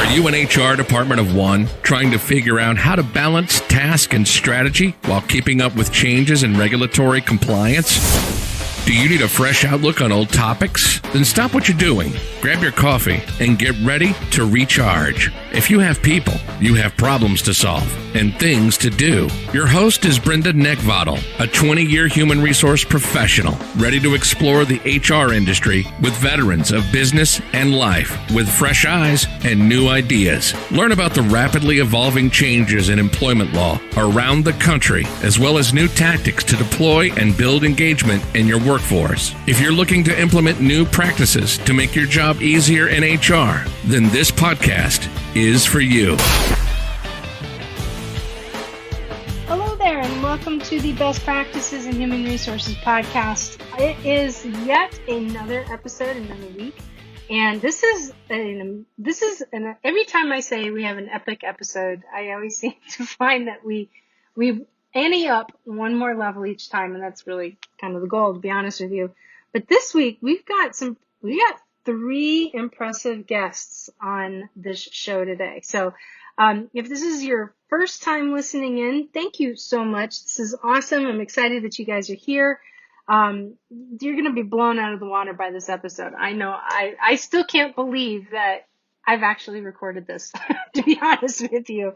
Are you an HR department of one, trying to figure out how to balance task and strategy while keeping up with changes in regulatory compliance? Do you need a fresh outlook on old topics? Then stop what you're doing, grab your coffee, and get ready to recharge. If you have people, you have problems to solve and things to do. Your host is Brenda Neckvatal, a 20-year human resource professional, ready to explore the HR industry with veterans of business and life with fresh eyes and new ideas. Learn about the rapidly evolving changes in employment law around the country, as well as new tactics to deploy and build engagement in your workforce. If you're looking to implement new practices to make your job easier in HR, then this podcast is for you. Hello there, and welcome to the Best Practices in Human Resources podcast. It is yet another episode, another week, and this is every time I say we have an epic episode, I always seem to find that we ante up one more level each time, and that's really kind of the goal, to be honest with you. But this week we got three impressive guests on this show today. So if this is your first time listening in, thank you so much. This is awesome. I'm excited that you guys are here. You're going to be blown out of the water by this episode. I know I still can't believe that I've actually recorded this, to be honest with you,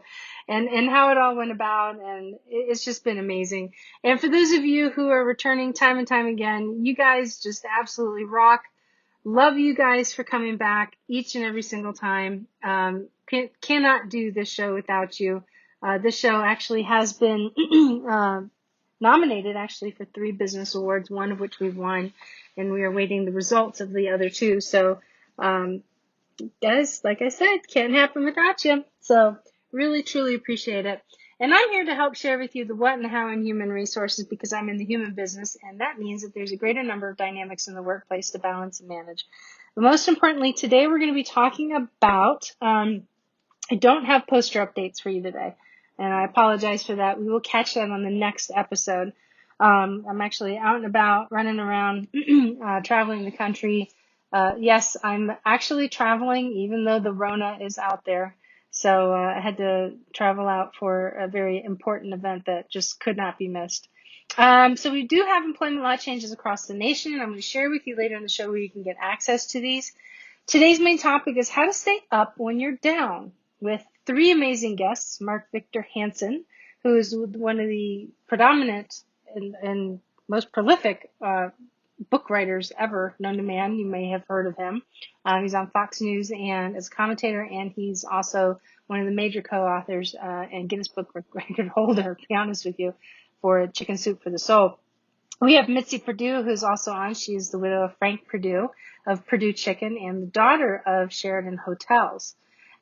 and how it all went about. And it's just been amazing. And for those of you who are returning time and time again, you guys just absolutely rock. Love you guys for coming back each and every single time. Cannot do this show without you. This show actually has been nominated actually for 3 business awards, one of which we've won, and we are waiting the results of the other 2. So, guys, like I said, can't happen without you. So really, truly appreciate it. And I'm here to help share with you the what and how in human resources, because I'm in the human business, and that means that there's a greater number of dynamics in the workplace to balance and manage. But most importantly, today we're going to be talking about, I don't have poster updates for you today, and I apologize for that. We will catch that on the next episode. I'm actually out and about, running around, traveling the country. Yes, I'm actually traveling, even though the Rona is out there. So I had to travel out for a very important event that just could not be missed. So we do have employment law changes across the nation, and I'm going to share with you later in the show where you can get access to these. Today's main topic is how to stay up when you're down, with 3 amazing guests. Mark Victor Hansen, who is one of the predominant and most prolific book writers ever known to man. You may have heard of him. He's on Fox News and as a commentator, and he's also one of the major co-authors and Guinness Book Record holder, to be honest with you, for Chicken Soup for the Soul. We have Mitzi Perdue, who's also on. She is the widow of Frank Perdue of Perdue Chicken and the daughter of Sheridan Hotels,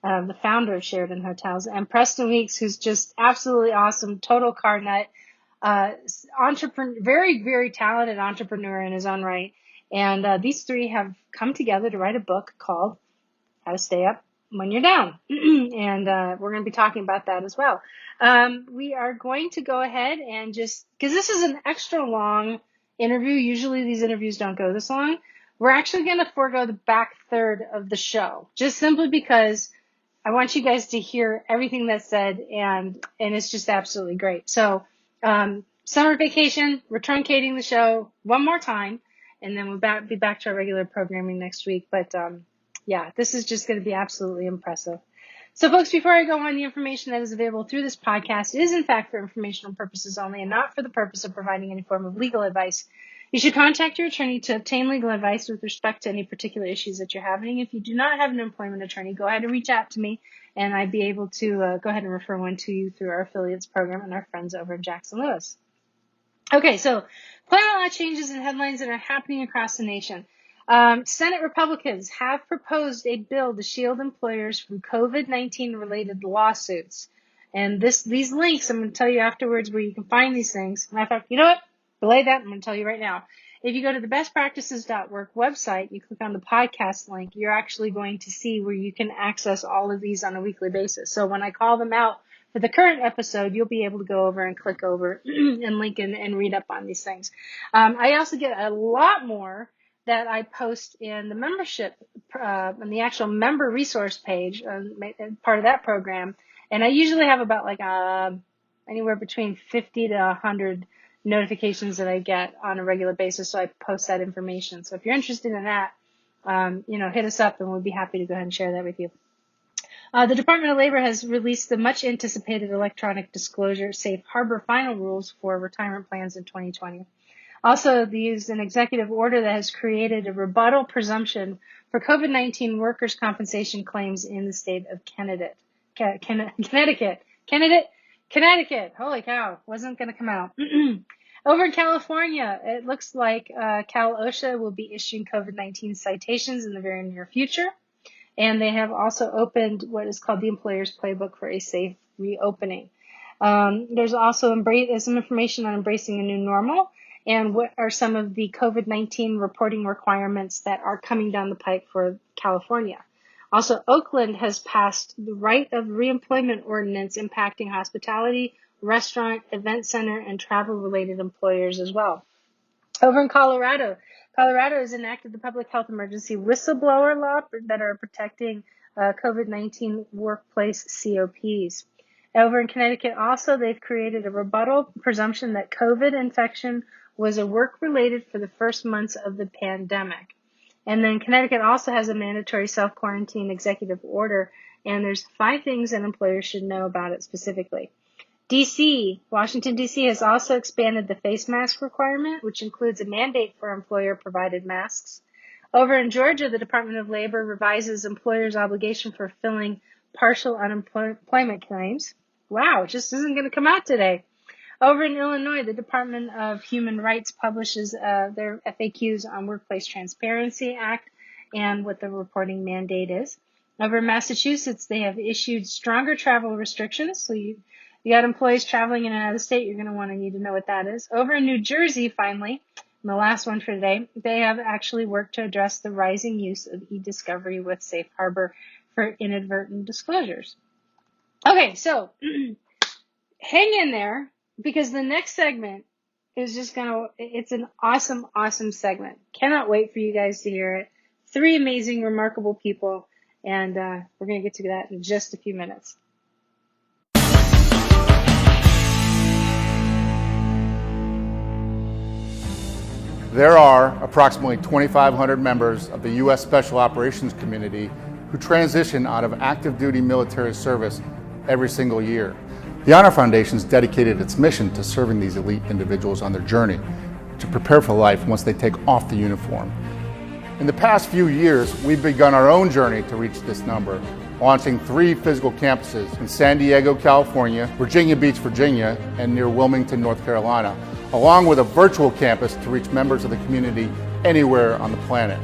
the founder of Sheridan Hotels. And Preston Weeks, who's just absolutely awesome, total car nut. Entrepreneur, very, very talented entrepreneur in his own right. And these 3 have come together to write a book called How to Stay Up When You're Down. And we're going to be talking about that as well. We are going to go ahead and just, because this is an extra long interview. Usually these interviews don't go this long. We're actually going to forego the back third of the show, just simply because I want you guys to hear everything that's said, and it's just absolutely great. So, summer vacation, we're truncating the show one more time, and then we'll be back to our regular programming next week. But yeah, this is just going to be absolutely impressive. So folks, before I go on, the information that is available through this podcast is in fact for informational purposes only and not for the purpose of providing any form of legal advice. You should contact your attorney to obtain legal advice with respect to any particular issues that you're having. If you do not have an employment attorney, go ahead and reach out to me, and I'd be able to go ahead and refer one to you through our affiliates program and our friends over in Jackson Lewis. Okay, so employment law changes and headlines that are happening across the nation. Senate Republicans have proposed a bill to shield employers from COVID-19 related lawsuits. And these links, I'm going to tell you afterwards where you can find these things. Matter of fact, you know what? Belay that, I'm going to tell you right now. If you go to the bestpractices.work website, you click on the podcast link, you're actually going to see where you can access all of these on a weekly basis. So when I call them out for the current episode, you'll be able to go over and click over and link and read up on these things. I also get a lot more that I post in the membership, on the actual member resource page, part of that program. And I usually have about like anywhere between 50 to 100 notifications that I get on a regular basis. So I post that information. So if you're interested in that, hit us up and we'll be happy to go ahead and share that with you. The Department of Labor has released the much anticipated electronic disclosure safe harbor final rules for retirement plans in 2020. Also, they used an executive order that has created a rebuttal presumption for COVID-19 workers' compensation claims in the state of Connecticut. Holy cow, wasn't going to come out. Over in California, it looks like Cal OSHA will be issuing COVID-19 citations in the very near future. And they have also opened what is called the Employer's Playbook for a Safe Reopening. There's also some information on embracing a new normal and what are some of the COVID-19 reporting requirements that are coming down the pike for California. Also, Oakland has passed the right of reemployment ordinance impacting hospitality, restaurant, event center, and travel-related employers as well. Over in Colorado has enacted the public health emergency whistleblower law that are protecting COVID-19 workplace COPs. Over in Connecticut also, they've created a rebuttal presumption that COVID infection was a work-related for the first months of the pandemic. And then Connecticut also has a mandatory self-quarantine executive order, and there's 5 things that employers should know about it specifically. Washington, D.C. has also expanded the face mask requirement, which includes a mandate for employer-provided masks. Over in Georgia, the Department of Labor revises employers' obligation for filling partial unemployment claims. Wow, it just isn't going to come out today. Over in Illinois, the Department of Human Rights publishes their FAQs on Workplace Transparency Act and what the reporting mandate is. Over in Massachusetts, they have issued stronger travel restrictions, so you got employees traveling in and out of the state, you're going to need to know what that is. Over in New Jersey, finally, and the last one for today, they have actually worked to address the rising use of e-discovery with Safe Harbor for inadvertent disclosures. Okay, so hang in there because the next segment is it's an awesome, awesome segment. Cannot wait for you guys to hear it. 3 amazing, remarkable people, and we're going to get to that in just a few minutes. There are approximately 2,500 members of the U.S. Special Operations community who transition out of active duty military service every single year. The Honor Foundation has dedicated its mission to serving these elite individuals on their journey to prepare for life once they take off the uniform. In the past few years, we've begun our own journey to reach this number, launching 3 physical campuses in San Diego, California, Virginia Beach, Virginia, and near Wilmington, North Carolina, along with a virtual campus to reach members of the community anywhere on the planet.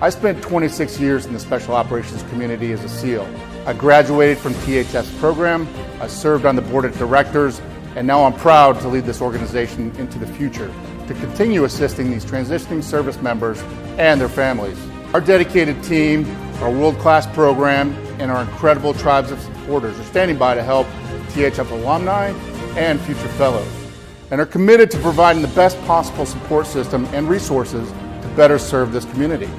I spent 26 years in the Special Operations community as a SEAL. I graduated from THF's program, I served on the board of directors, and now I'm proud to lead this organization into the future to continue assisting these transitioning service members and their families. Our dedicated team, our world-class program, and our incredible tribes of supporters are standing by to help THF alumni and future fellows, and are committed to providing the best possible support system and resources to better serve this community.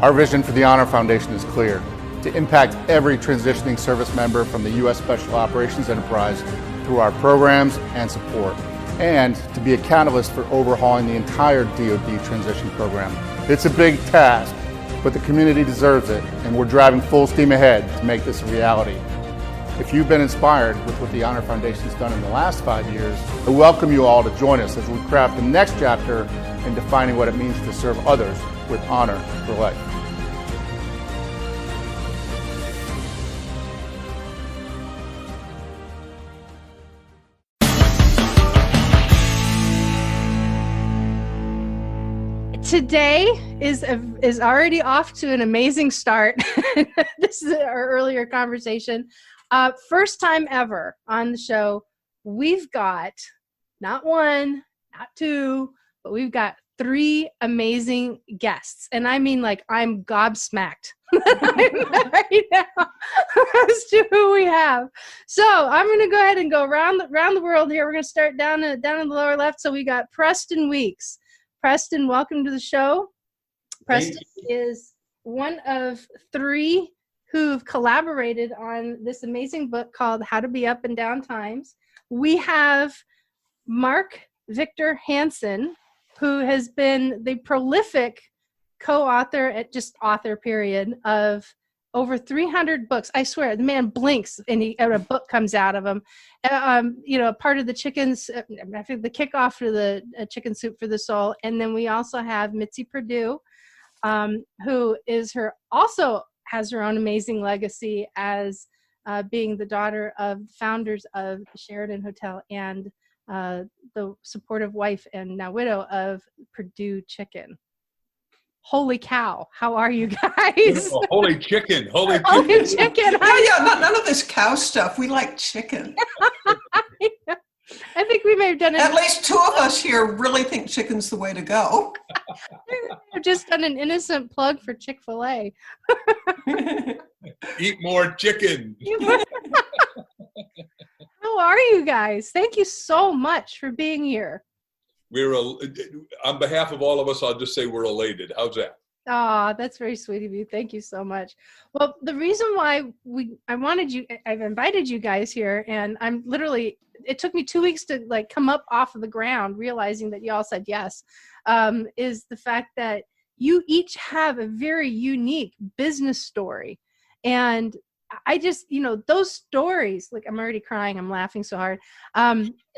Our vision for the Honor Foundation is clear: to impact every transitioning service member from the U.S. Special Operations enterprise through our programs and support, and to be a catalyst for overhauling the entire DoD transition program. It's a big task, but the community deserves it, and we're driving full steam ahead to make this a reality. If you've been inspired with what the Honor Foundation's done in the last 5 years, I welcome you all to join us as we craft the next chapter in defining what it means to serve others with honor for life. Today is already off to an amazing start. This is our earlier conversation. First time ever on the show, we've got not 1, not 2, but we've got 3 amazing guests. And I mean, like, I'm gobsmacked right now as to who we have. So I'm going to go ahead and go around the world here. We're going to start down in the lower left. So we got Preston Weeks. Preston, welcome to the show. Preston is one of 3 who've collaborated on this amazing book called How to Be Up and Down Times. We have Mark Victor Hansen, who has been the prolific co-author at just author period of over 300 books. I swear, the man blinks and a book comes out of him. Part of the chickens, I think the kickoff for the Chicken Soup for the Soul. And then we also have Mitzi Perdue, who also has her own amazing legacy as being the daughter of founders of Sheraton Hotel and the supportive wife and now widow of Purdue Chicken. Holy cow. How are you guys? Oh, holy chicken. Holy chicken. None of this cow stuff. We like chicken. I think we may have done it. At least 2 of us here really think chicken's the way to go. I've just done an innocent plug for Chick-fil-A. Eat more chicken. How are you guys? Thank you so much for being here. On behalf of all of us, I'll just say we're elated. How's that? Oh, that's very sweet of you. Thank you so much. Well, the reason why I've invited you guys here, and it took me 2 weeks to come up off of the ground, realizing that you all said yes, is the fact that you each have a very unique business story. And I just, those stories, I'm already crying, I'm laughing so hard.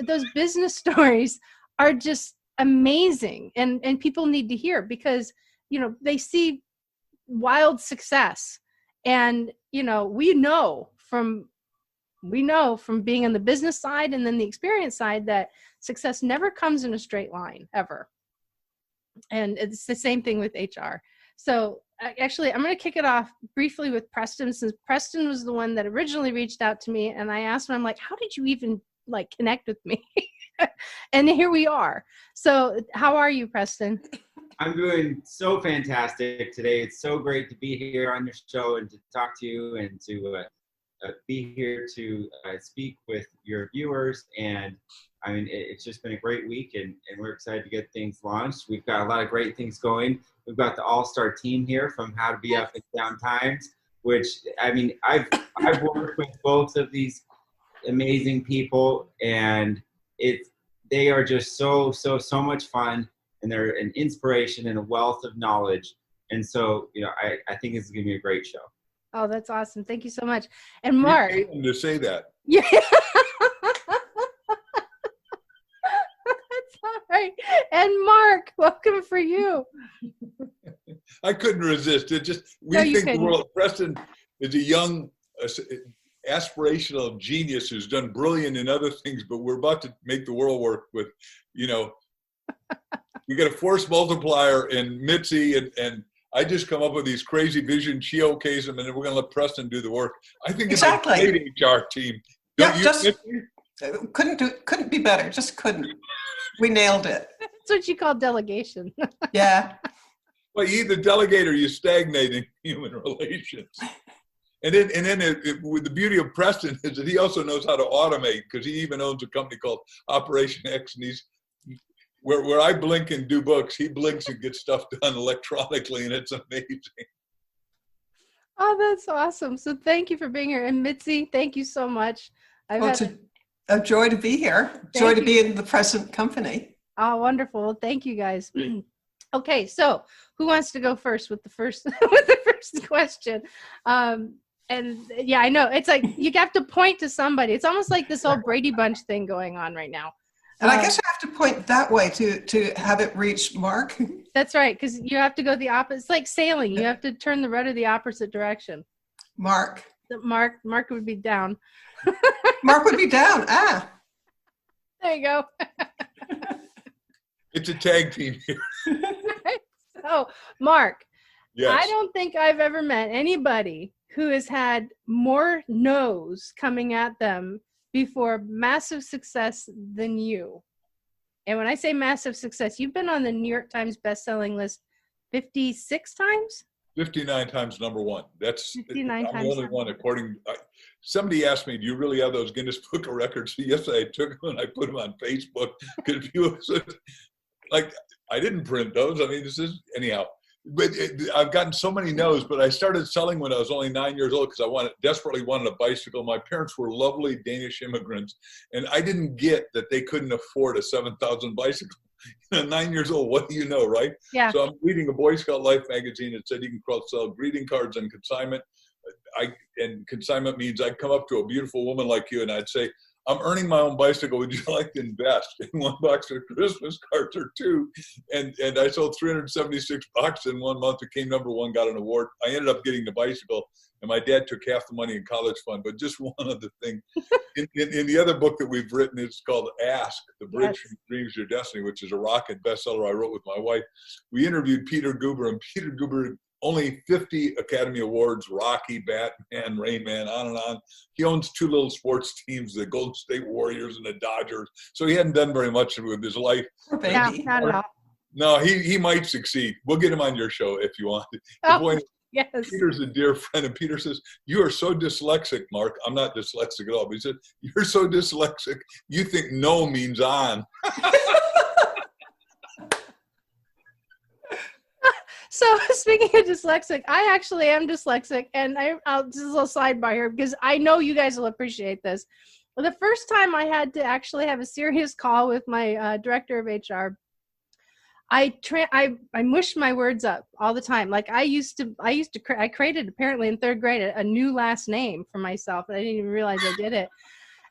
Those business stories are just amazing, and people need to hear, because they see wild success, and we know from being on the business side and then the experience side that success never comes in a straight line ever, and it's the same thing with HR. So actually, I'm going to kick it off briefly with Preston, since Preston was the one that originally reached out to me, and I asked him, I'm like, how did you even connect with me? And here we are. So how are you, Preston? I'm doing so fantastic today. It's so great to be here on your show and to talk to you and to be here to speak with your viewers. And I mean, it's just been a great week, and we're excited to get things launched. We've got a lot of great things going. We've got the all-star team here from How to Be Up and Down Times, which, I mean, I've worked with both of these amazing people, and they are just so much fun, and they're an inspiration and a wealth of knowledge. And so, I think this is going to be a great show. Oh, that's awesome. Thank you so much. And Mark. You paid them to say that. Yeah. That's all right. And Mark, welcome for you. I couldn't resist. Preston is a young, aspirational genius who's done brilliant in other things, but we're about to make the world work with, we got a force multiplier in Mitzi, and I just come up with these crazy visions. She okays them, and then we're going to let Preston do the work. I think it's a great HR team. Couldn't be better. Just couldn't. We nailed it. That's what you call delegation. Yeah. Well, you either delegate or you stagnate in human relations. And then with the beauty of Preston is that he also knows how to automate, because he even owns a company called Operation X, and he's where I blink and do books, he blinks and gets stuff done electronically, and it's amazing. Oh, that's awesome. So thank you for being here. And Mitzi, thank you so much. It's a joy to be here. Joy to be in the present company. Oh, wonderful. Thank you, guys. Okay, so who wants to go first with the first question? And yeah, I know it's you have to point to somebody. It's almost like this whole Brady Bunch thing going on right now. And I guess I have to point that way to have it reach Mark. That's right, because you have to go the opposite. It's like sailing. You have to turn the rudder the opposite direction. Mark would be down. Mark would be down. There you go. It's a tag team here. So, Mark, yes. I don't think I've ever met anybody who has had more no's coming at them before massive success than you. And when I say massive success, you've been on the New York Times bestselling list 56 times? 59 times number one. That's 59 I'm times the only one. Somebody asked me, "Do you really have those Guinness Book of Records?" Yes, I took them and I put them on Facebook. I didn't print those. I mean, this is anyhow. But I've gotten so many no's, but I started selling when I was only 9 years old because I desperately wanted a bicycle. My parents were lovely Danish immigrants, and I didn't get that they couldn't afford a 7,000 bicycle. 9 years old, what do you know, right? Yeah. So I'm reading a Boy Scout Life magazine that said you can sell greeting cards on consignment. And consignment means I'd come up to a beautiful woman like you and I'd say, I'm earning my own bicycle. Would you like to invest in one box of Christmas cards or two? And I sold 376 boxes in 1 month. Became #1, got an award. I ended up getting the bicycle, and my dad took half the money in college fund. But just one other thing. In the other book that we've written, it's called Ask, The Bridge from Dreams to Your Destiny, which is a rocket bestseller I wrote with my wife. We interviewed Peter Guber, and Peter Guber, only 50 Academy Awards, Rocky, Batman, Rain Man, on and on. He owns 2 little sports teams, the Golden State Warriors and the Dodgers. So he hadn't done very much with his life. Poor baby. Yeah, not at all. No, he might succeed. We'll get him on your show if you want. Oh, The point is, yes. Peter's a dear friend, and Peter says, you are so dyslexic, Mark. I'm not dyslexic at all, but he said, you're so dyslexic, you think no means on. So speaking of dyslexic, I actually am dyslexic, and I'll just a little sidebar here because I know you guys will appreciate this. Well, the first time I had to actually have a serious call with my director of HR, I mushed my words up all the time. Like I created apparently in 3rd grade a new last name for myself, and I didn't even realize I did it.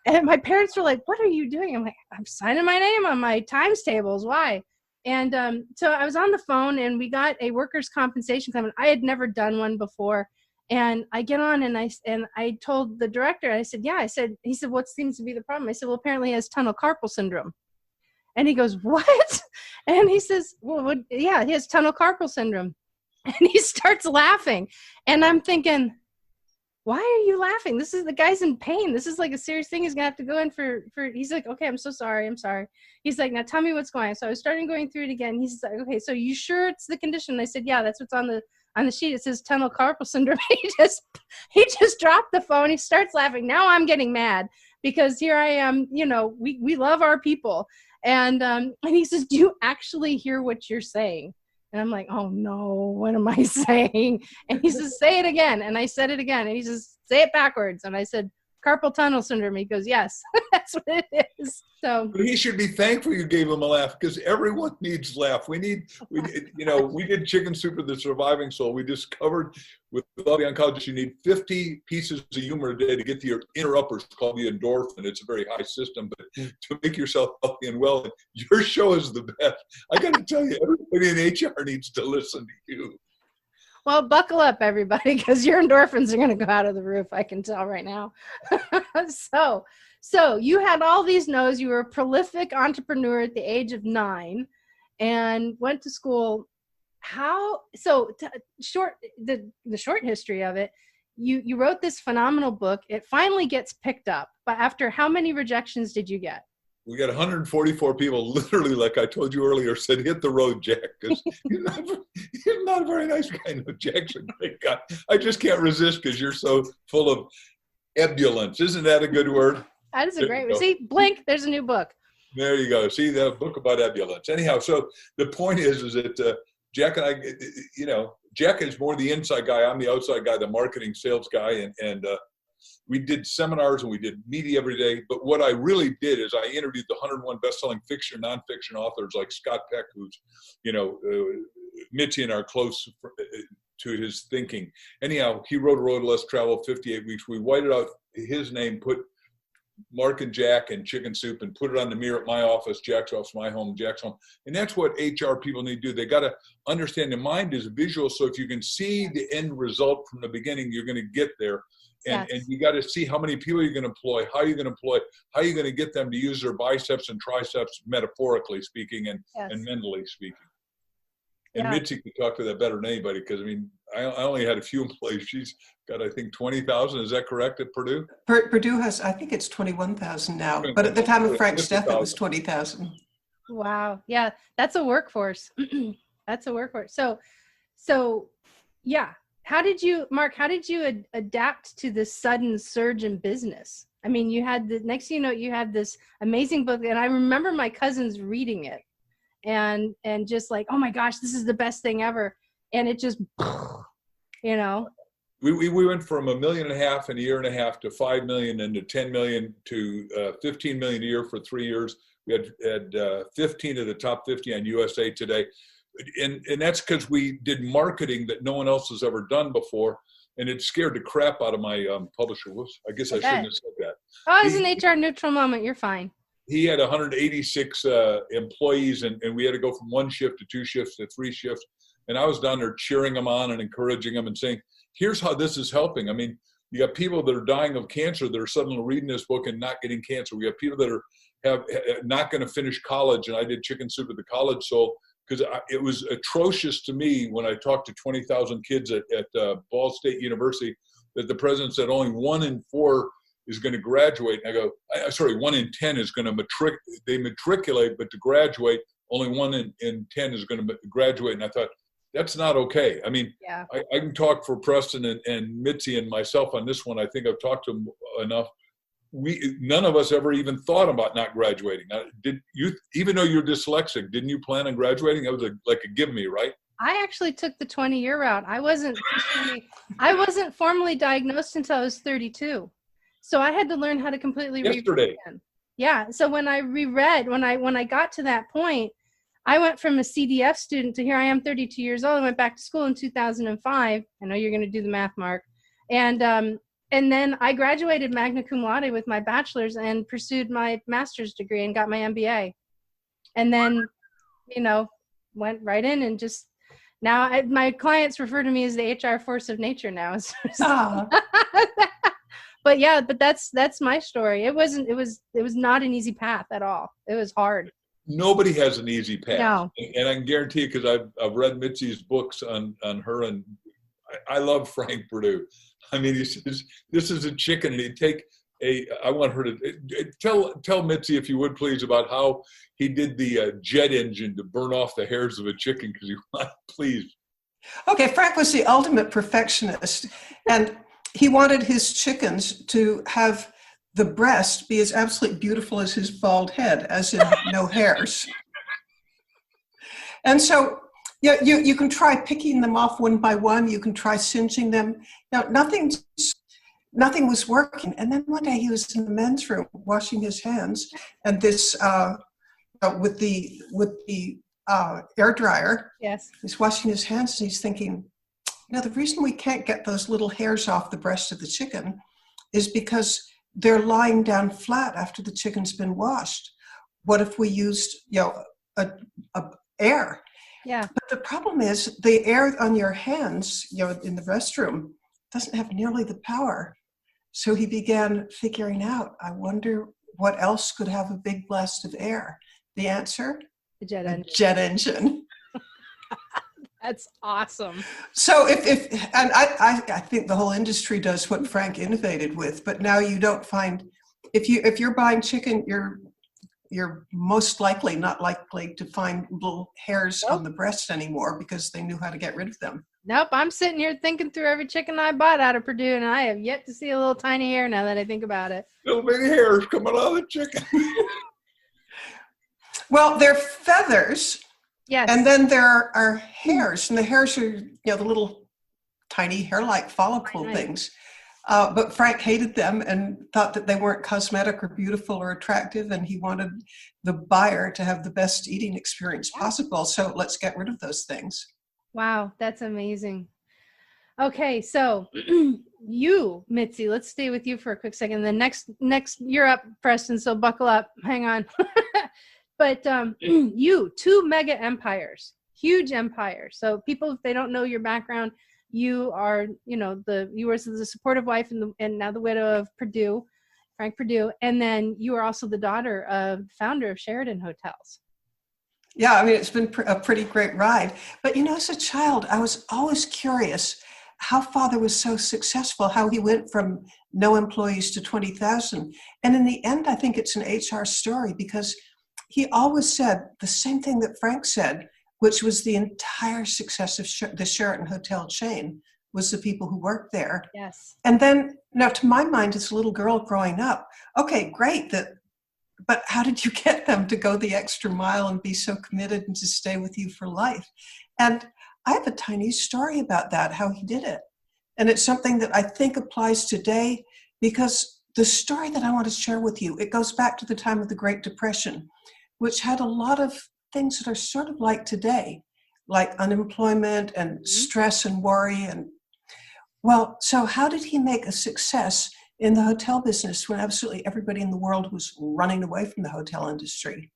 And my parents were like, "What are you doing?" I'm like, "I'm signing my name on my times tables. Why?" And so I was on the phone, and we got a workers' compensation claim. I had never done one before. And I get on, and I told the director, I said, yeah, he said, what seems to be the problem? I said, well, apparently he has tunnel carpal syndrome. And he goes, what? And he says, well, yeah, he has tunnel carpal syndrome. And he starts laughing. And I'm thinking, why are you laughing? The guy's in pain. This is like a serious thing. He's gonna have to go in for, he's like, okay, I'm so sorry. I'm sorry. He's like, now tell me what's going on. So I was starting going through it again. He's like, okay, so you sure it's the condition? I said, yeah, that's what's on the sheet. It says tunnel carpal syndrome. He just dropped the phone. He starts laughing. Now I'm getting mad because here I am, we love our people. And he says, do you actually hear what you're saying? And I'm like, oh no, what am I saying? And he says, say it again. And I said it again. And he says, say it backwards. And I said, carpal tunnel syndrome. He goes, yes, that's what it is. So but he should be thankful you gave him a laugh, because everyone needs laugh. We did Chicken Soup of the Surviving Soul. We discovered with all the oncologists, you need 50 pieces of humor a day to get to your inner uppers, called the endorphin. It's a very high system, but to make yourself healthy and well, your show is the best. I got to tell you, everybody in HR needs to listen to you. Well, buckle up, everybody, because your endorphins are going to go out of the roof. I can tell right now. So you had all these no's. You were a prolific entrepreneur at the age of 9 and went to school. The short history of it, you wrote this phenomenal book. It finally gets picked up. But after how many rejections did you get? We got 144 people, literally, like I told you earlier, said, hit the road, Jack, because he's not a very nice guy. No, Jack's a great guy. I just can't resist because you're so full of ebullience. Isn't that a good word? That is a great word. See, blink, there's a new book. There you go. See, the book about ebullience. Anyhow, so the point is that Jack and I, Jack is more the inside guy. I'm the outside guy, the marketing sales guy. And we did seminars and we did media every day. But what I really did is I interviewed the 101 best-selling fiction, nonfiction authors like Scott Peck, who's, Mitzi and I are close to his thinking. Anyhow, he wrote A Road Less Traveled, 58 Weeks. We whited out his name, put Mark and Jack and Chicken Soup, and put it on the mirror at my office, Jack's office, my home, Jack's home. And that's what HR people need to do. They got to understand the mind is visual. So if you can see the end result from the beginning, you're going to get there. And, Yes. and you got to see how many people you're going to employ, how you're going to employ, how you're going to get them to use their biceps and triceps, metaphorically speaking and mentally speaking. And Mitzi could talk to that better than anybody, because, I only had a few employees. She's got, I think, 20,000. Is that correct at Purdue? Purdue has, I think it's 21,000 now. But at the time of Frank's death, it was 20,000. Wow. Yeah, that's a workforce. That's a workforce. So yeah. Mark, how did you adapt to this sudden surge in business? You had you had this amazing book, and I remember my cousins reading it and just like, oh my gosh, this is the best thing ever. and it just, you know. We went from $1.5 million in a year and a half to 5 million and to 10 million to 15 million a year for 3 years. We had 15 of the top 50 on USA Today. And that's because we did marketing that no one else has ever done before. And it scared the crap out of my publisher. Whoops, I guess I shouldn't have said that. Oh, it's an HR neutral moment. You're fine. He had 186 employees, and we had to go from 1 shift to 2 shifts to 3 shifts. And I was down there cheering them on and encouraging them and saying, here's how this is helping. I mean, you got people that are dying of cancer that are suddenly reading this book and not getting cancer. We have people that are not going to finish college, and I did Chicken Soup at the College Soul because it was atrocious to me when I talked to 20,000 kids at Ball State University that the president said only 1 in 4 is going to graduate. And I go, sorry, 1 in 10 is going to matriculate, but to graduate, only 1 in 10 is going to graduate. And I thought, that's not okay. I mean, yeah. I can talk for Preston and Mitzi and myself on this one. I think I've talked to them enough. None of us ever even thought about not graduating. Did you, even though you're dyslexic, didn't you plan on graduating? That was like a give me, right? I actually took the 20-year route. I wasn't formally diagnosed until I was 32. So I had to learn how to completely read. Yeah. So when I reread, when I got to that point, I went from a CDF student to here I am 32 years old. I went back to school in 2005. I know you're going to do the math, Mark. And then I graduated magna cum laude with my bachelor's and pursued my master's degree and got my MBA. And then, went right in and just now my clients refer to me as the HR force of nature now. But yeah, that's my story. It was not an easy path at all. It was hard. Nobody has an easy path. No. And I can guarantee you, because I've read Mitzi's books on her, and I love Frank Purdue. I mean, he says, this is a chicken, and he'd take I want her to, tell Mitzi, if you would please, about how he did the jet engine to burn off the hairs of a chicken, because he wanted, please. Okay, Frank was the ultimate perfectionist, and he wanted his chickens to have the breast be as absolutely beautiful as his bald head, as in no hairs. And so you can try picking them off one by one. You can try singeing them. Now, nothing was working. And then one day he was in the men's room washing his hands, and this with the air dryer. Yes. He's washing his hands, and he's thinking, the reason we can't get those little hairs off the breast of the chicken is because they're lying down flat after the chicken's been washed. What if we used, air? Yeah. But the problem is the air on your hands, in the restroom doesn't have nearly the power. So he began figuring out, I wonder what else could have a big blast of air. The answer? The jet engine. Jet engine. That's awesome. So and I think the whole industry does what Frank innovated with, but now you don't find, if you're buying chicken, you're most likely not likely to find little hairs on the breast anymore, because they knew how to get rid of them. Nope, I'm sitting here thinking through every chicken I bought out of Purdue, and I have yet to see a little tiny hair now that I think about it. Little bitty hairs coming out of the chicken. Well, they're feathers. Yes. And then there are hairs, and the hairs are, the little tiny hair-like follicle things. But Frank hated them and thought that they weren't cosmetic or beautiful or attractive, and he wanted the buyer to have the best eating experience possible. So let's get rid of those things. Wow, that's amazing. Okay, so you, Mitzi, let's stay with you for a quick second. The next, you're up, Preston, so buckle up. Hang on. But you, 2 mega empires, huge empires. So people, if they don't know your background, you are, you were the supportive wife and now the widow of Purdue, Frank Purdue. And then you are also the daughter of the founder of Sheraton Hotels. Yeah, I mean, it's been a pretty great ride. But, as a child, I was always curious how Father was so successful, how he went from no employees to 20,000. And in the end, I think it's an HR story, because he always said the same thing that Frank said, which was the entire success of the Sheraton Hotel chain was the people who worked there. Yes. And then, now to my mind, as a little girl growing up, okay, great, but how did you get them to go the extra mile and be so committed and to stay with you for life? And I have a tiny story about that, how he did it. And it's something that I think applies today, because the story that I want to share with you, it goes back to the time of the Great Depression, which had a lot of things that are sort of like today, like unemployment and stress and worry. And well, so how did he make a success in the hotel business when absolutely everybody in the world was running away from the hotel industry?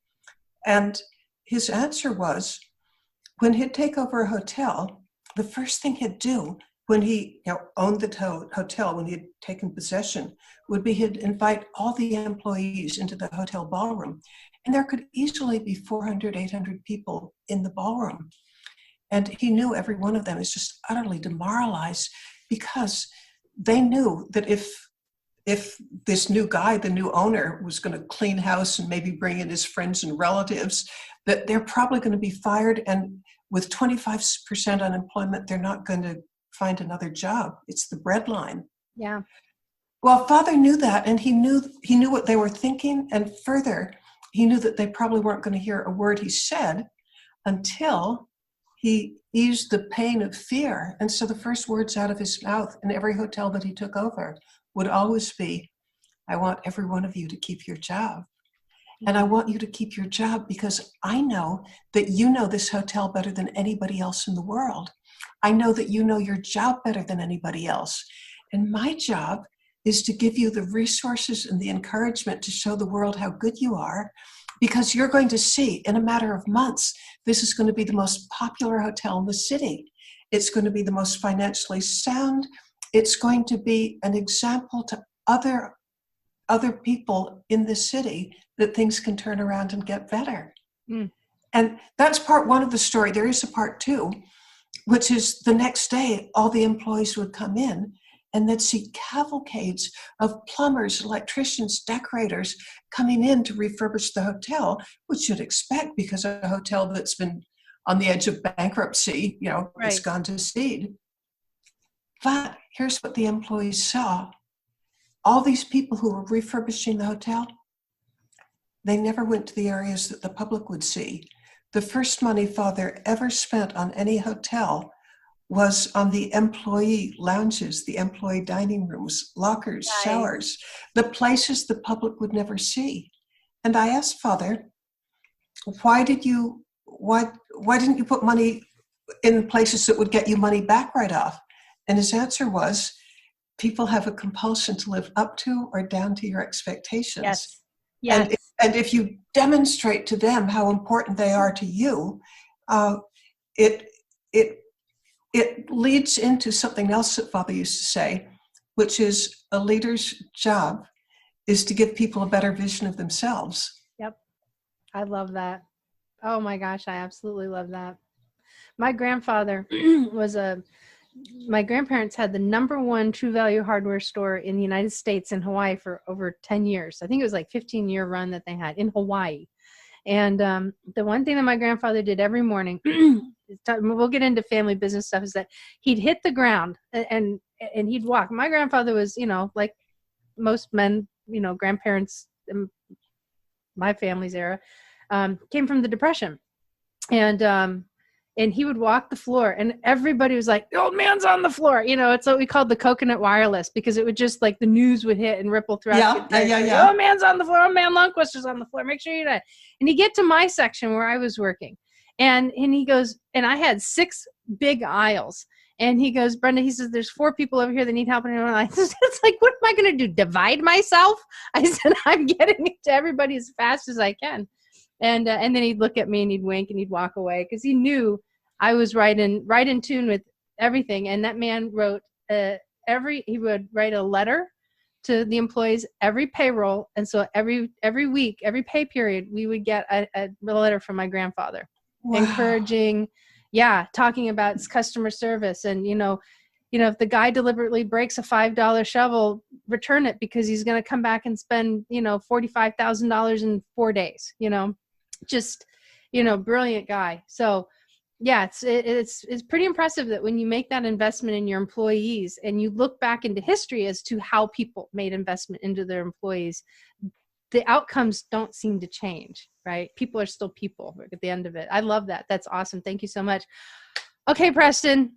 And his answer was, when he'd take over a hotel, the first thing he'd do when he owned the hotel, when he had taken possession, would be he'd invite all the employees into the hotel ballroom. And there could easily be 400, 800 people in the ballroom. And he knew every one of them is just utterly demoralized, because they knew that if this new guy, the new owner, was going to clean house and maybe bring in his friends and relatives, that they're probably going to be fired. And with 25% unemployment, they're not going to find another job. It's the breadline. Yeah. Well, Father knew that, and he knew what they were thinking. And further, he knew that they probably weren't going to hear a word he said until he eased the pain of fear. And so the first words out of his mouth in every hotel that he took over would always be, I want every one of you to keep your job. And I want you to keep your job because I know that you know this hotel better than anybody else in the world. I know that you know your job better than anybody else. And my job is to give you the resources and the encouragement to show the world how good you are, because you're going to see in a matter of months, this is going to be the most popular hotel in the city. It's going to be the most financially sound. It's going to be an example to other people in the city that things can turn around and get better. Mm. And that's part one of the story. There is a part two, which is the next day, all the employees would come in and they'd see cavalcades of plumbers, electricians, decorators coming in to refurbish the hotel, which you'd expect because a hotel that's been on the edge of bankruptcy, right. It's gone to seed. But here's what the employees saw. All these people who were refurbishing the hotel, they never went to the areas that the public would see. The first money Father ever spent on any hotel was on the employee lounges, the employee dining rooms, lockers, nice. Showers, the places the public would never see. And I asked Father, why didn't you put money in places that would get you money back right off? And his answer was, people have a compulsion to live up to or down to your expectations. Yes. Yes. And if you demonstrate to them how important they are to you, it leads into something else that Father used to say, which is a leader's job is to give people a better vision of themselves. Yep. I love that. Oh my gosh, I absolutely love that. My grandfather my grandparents had the #1 True Value hardware store in the United States in Hawaii for over 10 years. I think it was like 15-year run that they had in Hawaii. And the one thing that my grandfather did every morning, we'll get into family business stuff, is that he'd hit the ground and he'd walk. My grandfather was, like most men, grandparents in my family's era, came from the Depression. And he would walk the floor and everybody was like, the old man's on the floor. It's what we called the coconut wireless, because it would just like the news would hit and ripple throughout. Yeah. Old man's on the floor. Old man Lundquist is on the floor. Make sure you're not. And he'd get to my section where I was working. And he goes, and I had 6 big aisles. And he goes, Brenda, he says, there's 4 people over here that need help. And I said, it's like, what am I going to do? Divide myself? I said, I'm getting it to everybody as fast as I can. And then he'd look at me and he'd wink and he'd walk away, because he knew I was right in tune with everything. And that man wrote he would write a letter to the employees every payroll. And so every week, every pay period, we would get a letter from my grandfather. Wow. Encouraging, talking about customer service. And, if the guy deliberately breaks a $5 shovel, return it, because he's going to come back and spend, $45,000 in 4 days, brilliant guy. So yeah, it's pretty impressive that when you make that investment in your employees and you look back into history as to how people made investment into their employees, the outcomes don't seem to change, right? People are still people at the end of it. I love that. That's awesome. Thank you so much. Okay, Preston,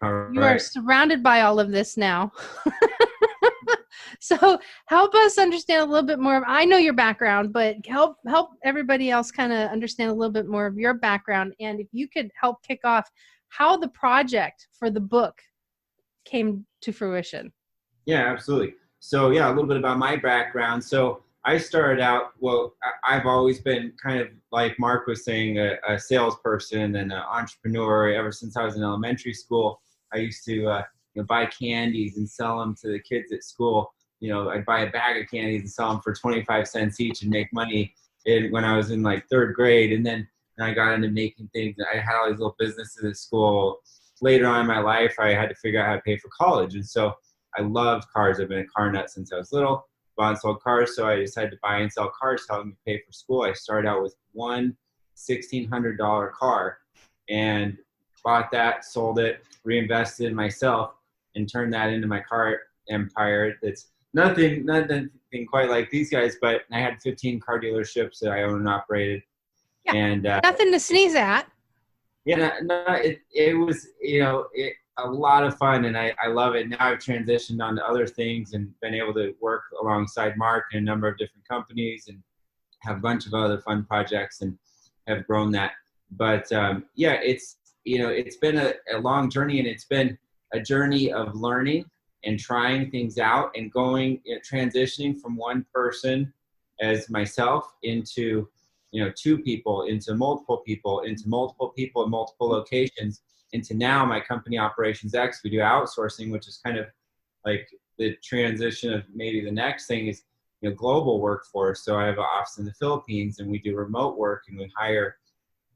All you are right. surrounded by all of this now. So help us understand a little bit more. I know your background, but help everybody else kind of understand a little bit more of your background. And if you could help kick off how the project for the book came to fruition. Yeah, absolutely. So yeah, a little bit about my background. So I started out, well, I've always been kind of like Mark was saying, a salesperson and an entrepreneur ever since I was in elementary school. I used to buy candies and sell them to the kids at school. I'd buy a bag of candies and sell them for 25 cents each and make money when I was in like 3rd grade. And then I got into making things. I had all these little businesses at school. Later on in my life, I had to figure out how to pay for college. And so I loved cars. I've been a car nut since I was little, bought and sold cars. So I decided to buy and sell cars to help me pay for school. I started out with one $1,600 car and bought that, sold it, reinvested in myself, and turned that into my car empire. That's nothing quite like these guys, but I had 15 car dealerships that I owned and operated. Yeah, and nothing to sneeze at. Yeah, it was a lot of fun, and I love it. Now I've transitioned on to other things and been able to work alongside Mark in a number of different companies and have a bunch of other fun projects and have grown that. But it's been a long journey, and it's been a journey of learning and trying things out and going, transitioning from one person as myself into, 2 people, into multiple people, into multiple people in multiple locations, into now my company Operations X. We do outsourcing, which is kind of like the transition of maybe the next thing is, global workforce. So I have an office in the Philippines, and we do remote work, and we hire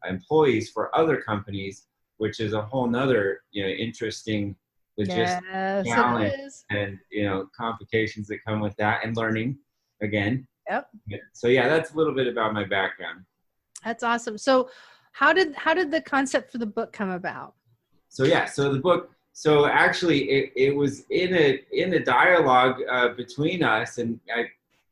employees for other companies, which is a whole nother, interesting logistic challenge and, complications that come with that, and learning again. Yep. So yeah, that's a little bit about my background. That's awesome. So how did the concept for the book come about? So the book, so actually it was in a dialogue between us, and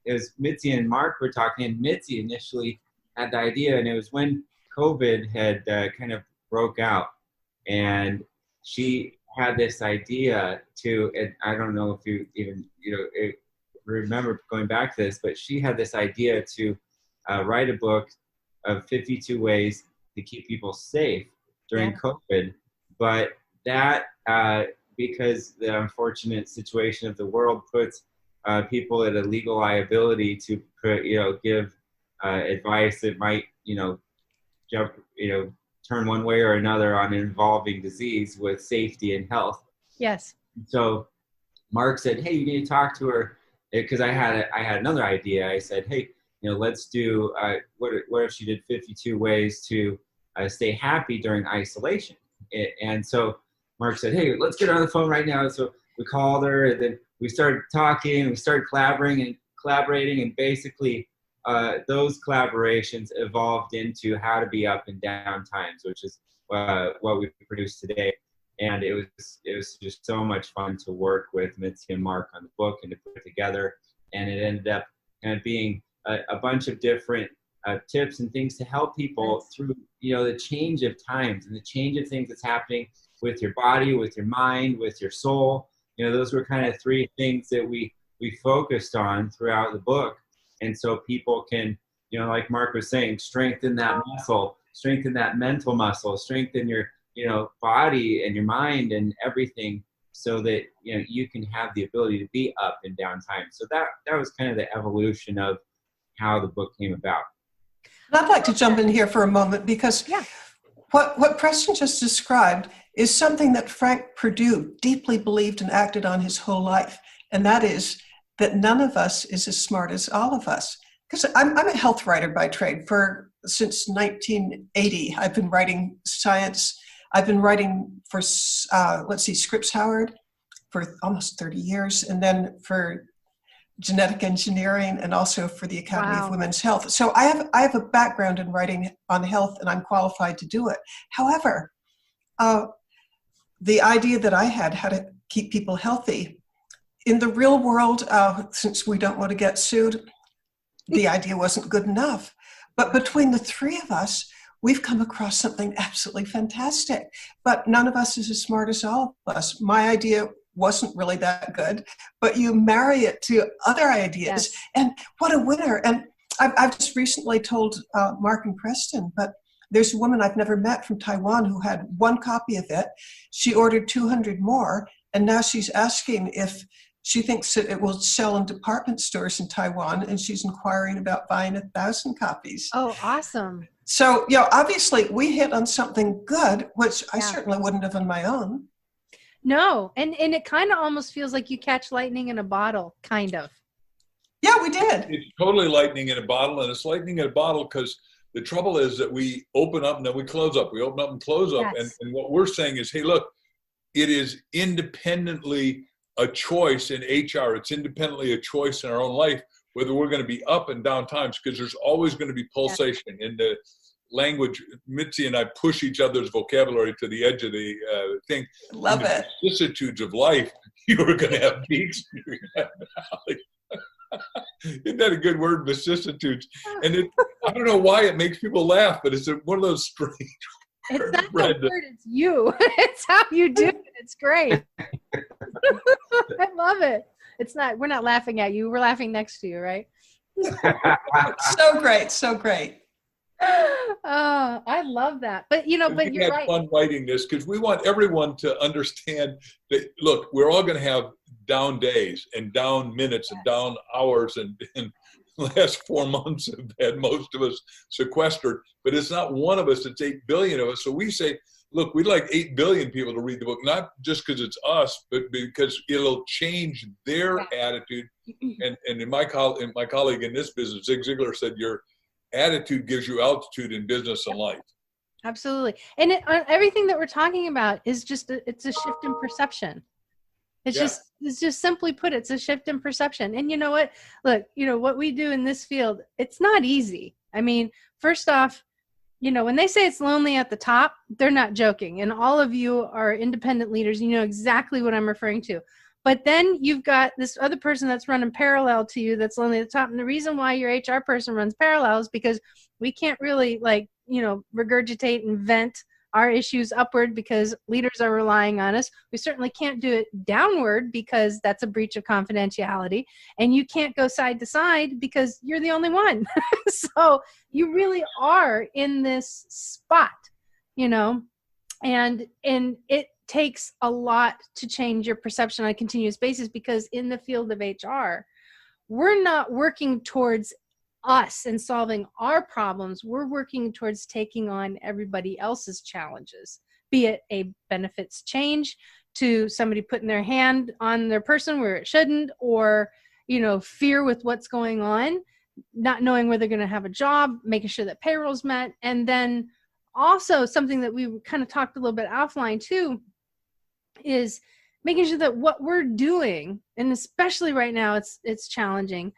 as Mitzi and Mark were talking, and Mitzi initially had the idea, and it was when COVID had kind of broke out, and she had this idea to, and I don't know if you even, remember going back to this, but she had this idea to write a book of 52 ways to keep people safe during COVID. But that, because the unfortunate situation of the world puts people at a legal liability to, give advice that might, turn one way or another on an evolving disease with safety and health. Yes. So Mark said, hey, you need to talk to her, because I had another idea. I said, hey, let's do, what if she did 52 ways to stay happy during isolation? And so Mark said, hey, let's get her on the phone right now. So we called her, and then we started talking, and we started collaborating, and basically those collaborations evolved into how to be up and down times, which is what we produced today. And it was just so much fun to work with Mitzi and Mark on the book and to put it together. And it ended up kind of being a bunch of different tips and things to help people through, the change of times and the change of things that's happening with your body, with your mind, with your soul. Those were kind of 3 things that we focused on throughout the book. And so people can, like Mark was saying, strengthen that muscle, strengthen that mental muscle, strengthen your, body and your mind and everything, so that, you can have the ability to be up and down time. So that was kind of the evolution of how the book came about. And I'd like to jump in here for a moment, because what Preston just described is something that Frank Perdue deeply believed and acted on his whole life. And that is that none of us is as smart as all of us. Because I'm a health writer by trade. Since 1980, I've been writing science. I've been writing for, Scripps Howard for almost 30 years, and then for genetic engineering, and also for the Academy of Women's Health. So I have a background in writing on health, and I'm qualified to do it. However, the idea that I had how to keep people healthy in the real world, since we don't want to get sued, the idea wasn't good enough. But between the 3 of us, we've come across something absolutely fantastic. But none of us is as smart as all of us. My idea wasn't really that good, but you marry it to other ideas, Yes. and what a winner. And I've just recently told Mark and Preston, but there's a woman I've never met from Taiwan who had one copy of it. She ordered 200 more, and now she's asking if she thinks that it will sell in department stores in Taiwan, and she's inquiring about buying 1,000 copies. Oh, awesome. So, obviously we hit on something good, which I certainly wouldn't have on my own. No, and it kind of almost feels like you catch lightning in a bottle, kind of. Yeah, we did. It's totally lightning in a bottle, and it's lightning in a bottle because the trouble is that we open up and then we close up. We open up and close up, Yes. and what we're saying is, hey, look, it is independently a choice in HR. It's independently a choice in our own life whether we're going to be up and down times, because there's always going to be pulsation in the language. Mitzi and I push each other's vocabulary to the edge of the thing. Love it. The vicissitudes of life, you're going to have peaks. You're going to have valleys. Isn't that a good word, vicissitudes? And I don't know why it makes people laugh, but it's one of those strange It's words, not the Brenda. word, it's you. It's how you do it. It's great. I love it. We're not laughing at you. We're laughing next to you, right? So great. So great. Oh, I love that. But We you're had right. fun writing this because we want everyone to understand that, look, we're all going to have down days and down minutes and down hours, and the last 4 months have had most of us sequestered, but it's not one of us, it's 8 billion of us. So we say, look, we'd like 8 billion people to read the book, not just because it's us, but because it'll change their attitude. And in my colleague in this business, Zig Ziglar, said your attitude gives you altitude in business and life. Absolutely. And everything that we're talking about is just it's a shift in perception. It's just simply put, it's a shift in perception. And you know what? Look, what we do in this field, it's not easy. I mean, first off, when they say it's lonely at the top, they're not joking. And all of you are independent leaders. You know exactly what I'm referring to. But then you've got this other person that's running parallel to you that's lonely at the top. And the reason why your HR person runs parallel is because we can't really regurgitate and vent our issues upward because leaders are relying on us. We certainly can't do it downward because that's a breach of confidentiality. And you can't go side to side because you're the only one. So you really are in this spot, and it takes a lot to change your perception on a continuous basis, because in the field of HR, we're not working towards us and solving our problems. We're working towards taking on everybody else's challenges, be it a benefits change to somebody putting their hand on their person where it shouldn't, or, fear with what's going on, not knowing where they're going to have a job, making sure that payroll's met. And then also something that we kind of talked a little bit offline too, is making sure that what we're doing, and especially right now it's challenging,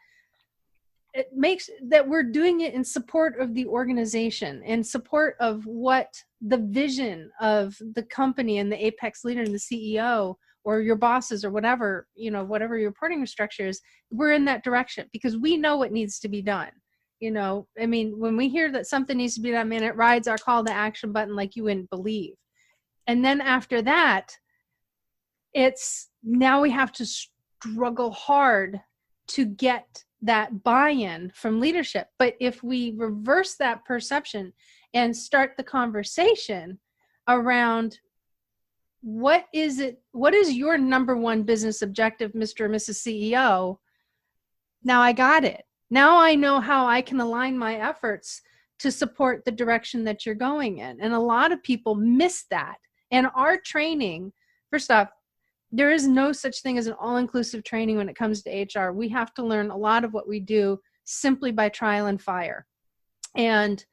it makes that we're doing it in support of the organization, in support of what the vision of the company and the apex leader and the CEO or your bosses or whatever, whatever your reporting structure is. We're in that direction because we know what needs to be done. I mean, when we hear that something needs to be done, man, it rides our call to action button like you wouldn't believe. And then after that, it's now we have to struggle hard to get that buy-in from leadership. But if we reverse that perception and start the conversation around what is your number one business objective, Mr. or Mrs. CEO? Now I got it. Now I know how I can align my efforts to support the direction that you're going in. And a lot of people miss that. And our training, first off, there is no such thing as an all-inclusive training when it comes to HR. We have to learn a lot of what we do simply by trial and fire. And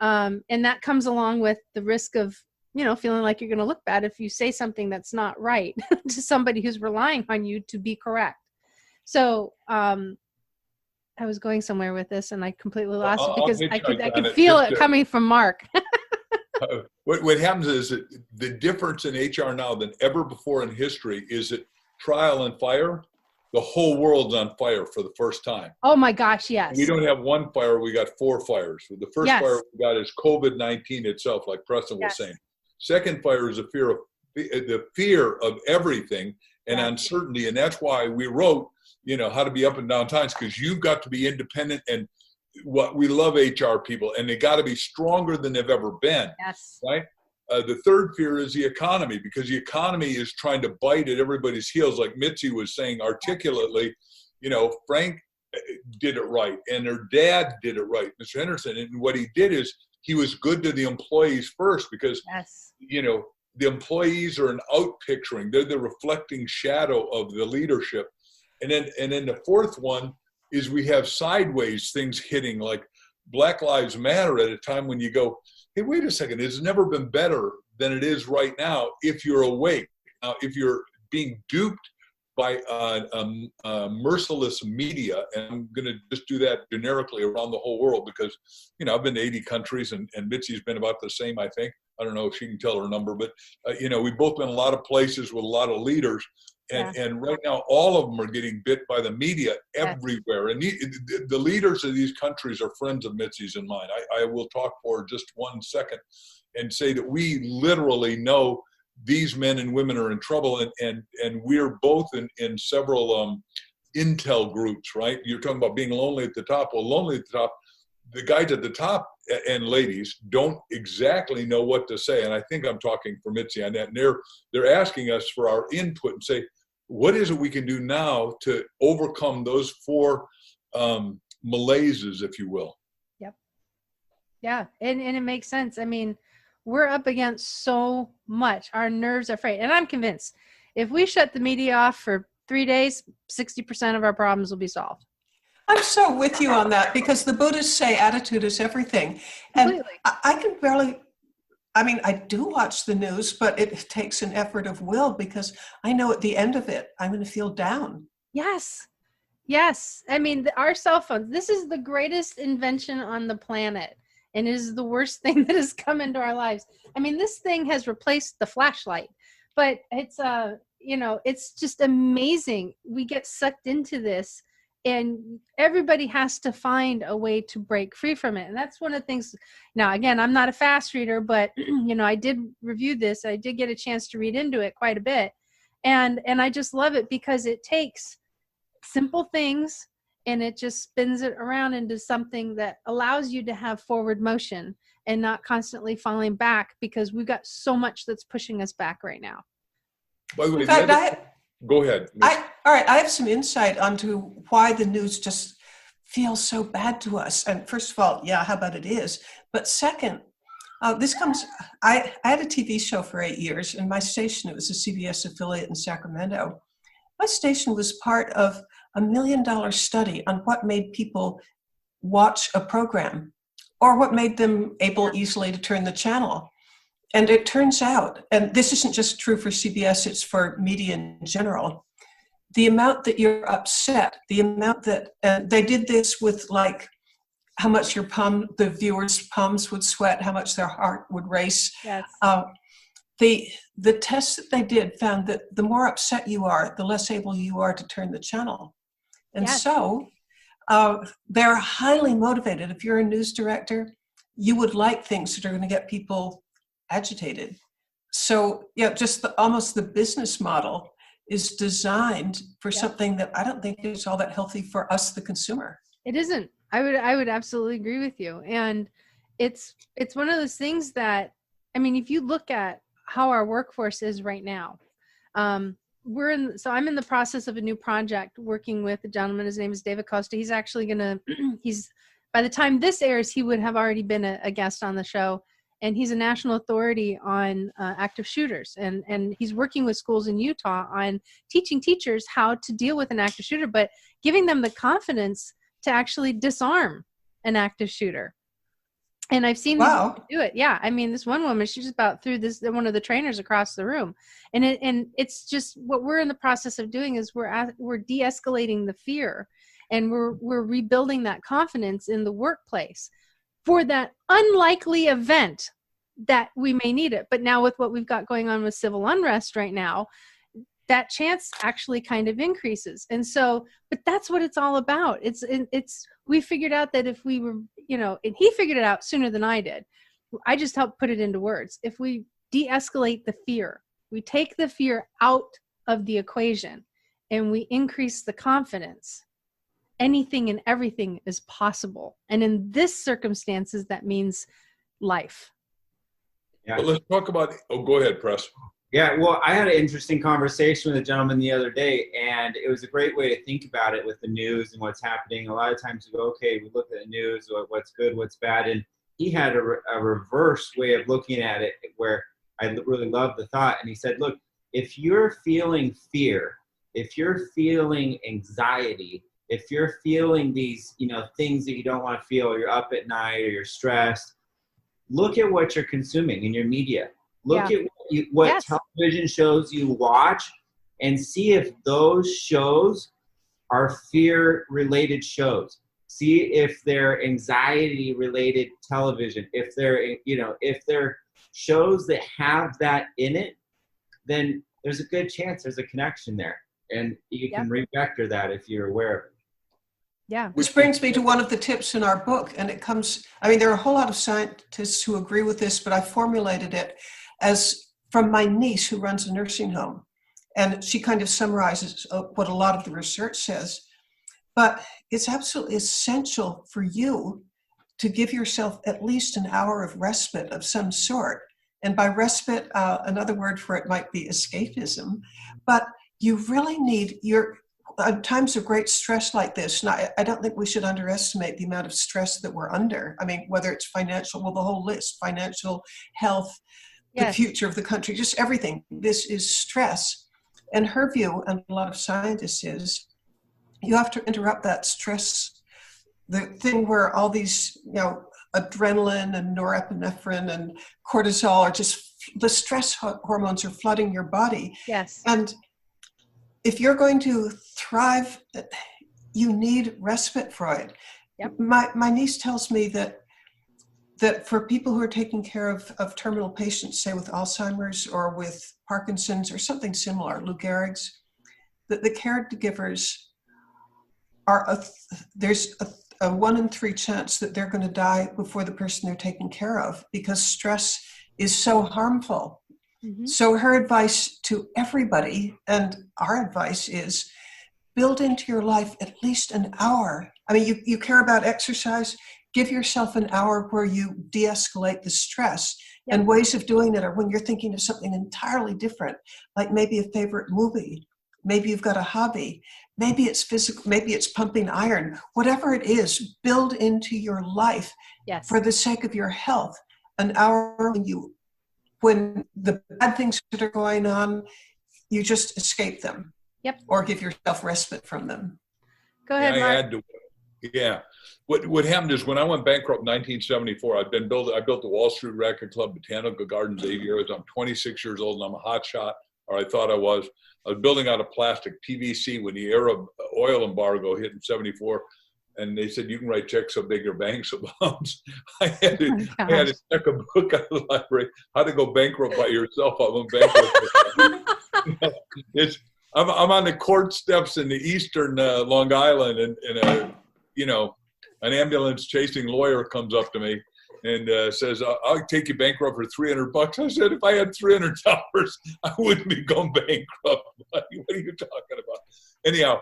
that comes along with the risk of, feeling like you're going to look bad if you say something that's not right to somebody who's relying on you to be correct. So I was going somewhere with this and I completely lost it because I could feel it coming from Mark. What happens is that the difference in HR now than ever before in history is that trial and fire the whole world's on fire for the first time. Oh my gosh, yes. We don't have one fire, we got 4 fires. The first fire we got is COVID-19 itself, like Preston was saying. Second fire is the fear of everything and uncertainty. And that's why we wrote, how to be up and down times, because you've got to be independent. And what we love HR people, and they got to be stronger than they've ever been. Yes. Right. The third fear is the economy, because the economy is trying to bite at everybody's heels. Like Mitzi was saying articulately, Frank did it right and her dad did it right, Mr. Henderson. And what he did is he was good to the employees first, because, the employees are an outpicturing. They're the reflecting shadow of the leadership. And then the fourth one is we have sideways things hitting, like Black Lives Matter, at a time when you go, hey, wait a second, it's never been better than it is right now if you're awake. Now, if you're being duped by merciless media, and I'm going to just do that generically around the whole world, because, I've been to 80 countries, and Mitzi's been about the same, I think. I don't know if she can tell her number, but, we've both been a lot of places with a lot of leaders. And right now, all of them are getting bit by the media everywhere. And the leaders of these countries are friends of Mitzi's and mine. I will talk for just 1 second and say that we literally know these men and women are in trouble. And we're both in several intel groups, right? You're talking about being lonely at the top. Well, lonely at the top, the guys at the top and ladies don't exactly know what to say. And I think I'm talking for Mitzi on that. And they're asking us for our input and say, what is it we can do now to overcome those 4 malaises, if you will? Yep. Yeah. And it makes sense. I mean, we're up against so much. Our nerves are frayed. And I'm convinced if we shut the media off for 3 days, 60% of our problems will be solved. I'm so with you on that, because the Buddhists say attitude is everything. And Completely. I can barely, I do watch the news, but it takes an effort of will, because I know at the end of it, I'm going to feel down. Yes. Yes. I mean, our cell phones, this is the greatest invention on the planet. And it is the worst thing that has come into our lives. I mean, this thing has replaced the flashlight, but it's, it's just amazing. We get sucked into this. And everybody has to find a way to break free from it. And that's one of the things. Now, again, I'm not a fast reader, but, I did review this. I did get a chance to read into it quite a bit. And I just love it, because it takes simple things and it just spins it around into something that allows you to have forward motion and not constantly falling back, because we've got so much that's pushing us back right now. By the way, in fact, go ahead. All right, I have some insight onto why the news just feels so bad to us. And first of all, how bad it is. But second, I had a TV show for 8 years, and my station, it was a CBS affiliate in Sacramento. My station was part of a $1 million study on what made people watch a program, or what made them able easily to turn the channel. And it turns out, and this isn't just true for CBS, it's for media in general, the amount that you're upset, the amount that, they did this with like how much the viewers' palms would sweat, how much their heart would race. Yes. The tests that they did found that the more upset you are, the less able you are to turn the channel. And so they're highly motivated. If you're a news director, you would like things that are going to get people agitated. So just almost the business model is designed for something that I don't think is all that healthy for us, the consumer. It isn't. I would absolutely agree with you. And it's one of those things that, if you look at how our workforce is right now, I'm in the process of a new project working with a gentleman. His name is David Costa. He's actually by the time this airs, he would have already been a guest on the show. And he's a national authority on active shooters. And he's working with schools in Utah on teaching teachers how to deal with an active shooter, but giving them the confidence to actually disarm an active shooter. And I've seen them do it. Yeah. This one woman, she just about threw one of the trainers across the room. And it's just what we're in the process of doing is we're de-escalating the fear, and we're rebuilding that confidence in the workplace for that unlikely event that we may need it. But now with what we've got going on with civil unrest right now, that chance actually kind of increases. And so, but that's what it's all about. We figured out that if we were, and he figured it out sooner than I did. I just helped put it into words. If we de-escalate the fear, we take the fear out of the equation and we increase the confidence, anything and everything is possible. And in this circumstances, that means life. Yeah. Well, let's talk about, go ahead, Press. Yeah, well, I had an interesting conversation with a gentleman the other day, and it was a great way to think about it with the news and what's happening. A lot of times we go, okay, we look at the news, what's good, what's bad, and he had a reverse way of looking at it where I really loved the thought. And he said, look, if you're feeling fear, if you're feeling anxiety, if you're feeling these, things that you don't want to feel, or you're up at night or you're stressed, look at what you're consuming in your media. Look at what Yes. television shows you watch and see if those shows are fear-related shows. See if they're anxiety-related television. If they're shows that have that in it, then there's a good chance there's a connection there. And you can revector that if you're aware of it. Yeah. Which brings me to one of the tips in our book, and it comes, there are a whole lot of scientists who agree with this, but I formulated it as from my niece who runs a nursing home. And she kind of summarizes what a lot of the research says. But it's absolutely essential for you to give yourself at least an hour of respite of some sort. And by respite, another word for it might be escapism. But you really need times of great stress like this, and I don't think we should underestimate the amount of stress that we're under. Whether it's financial, the whole list, financial, health, the future of the country, just everything. This is stress. And her view, and a lot of scientists, is you have to interrupt that stress, the thing where all these, adrenaline and norepinephrine and cortisol are just, the stress hormones are flooding your body. Yes. And if you're going to thrive, you need respite for it. Yep. My niece tells me that for people who are taking care of terminal patients, say with Alzheimer's or with Parkinson's or something similar, Lou Gehrig's, that the caregivers there's a 1 in 3 chance that they're going to die before the person they're taking care of, because stress is so harmful. Mm-hmm. So her advice to everybody, and our advice, is build into your life at least an hour. You care about exercise, give yourself an hour where you de-escalate the stress. Yep. And ways of doing it are when you're thinking of something entirely different, like maybe a favorite movie, maybe you've got a hobby, maybe it's physical, maybe it's pumping iron, whatever it is, build into your life for the sake of your health an hour when the bad things that are going on, you just escape them. Yep. Or give yourself respite from them. Go ahead, Mark. What happened is when I went bankrupt in 1974, I built the Wall Street Record Club, Botanical Gardens 8 years. I'm 26 years old and I'm a hot shot, or I thought I was. I was building out of plastic, PVC, when the Arab oil embargo hit in 74. And they said, you can write checks so big your bank so bounce. I had to check a book out of the library, How to Go Bankrupt by Yourself. I went bankrupt. I'm on the court steps in the eastern Long Island, and an ambulance chasing lawyer comes up to me and says, I'll take you bankrupt for $300. I said, if I had $300, I wouldn't be going bankrupt. What are you talking about? Anyhow,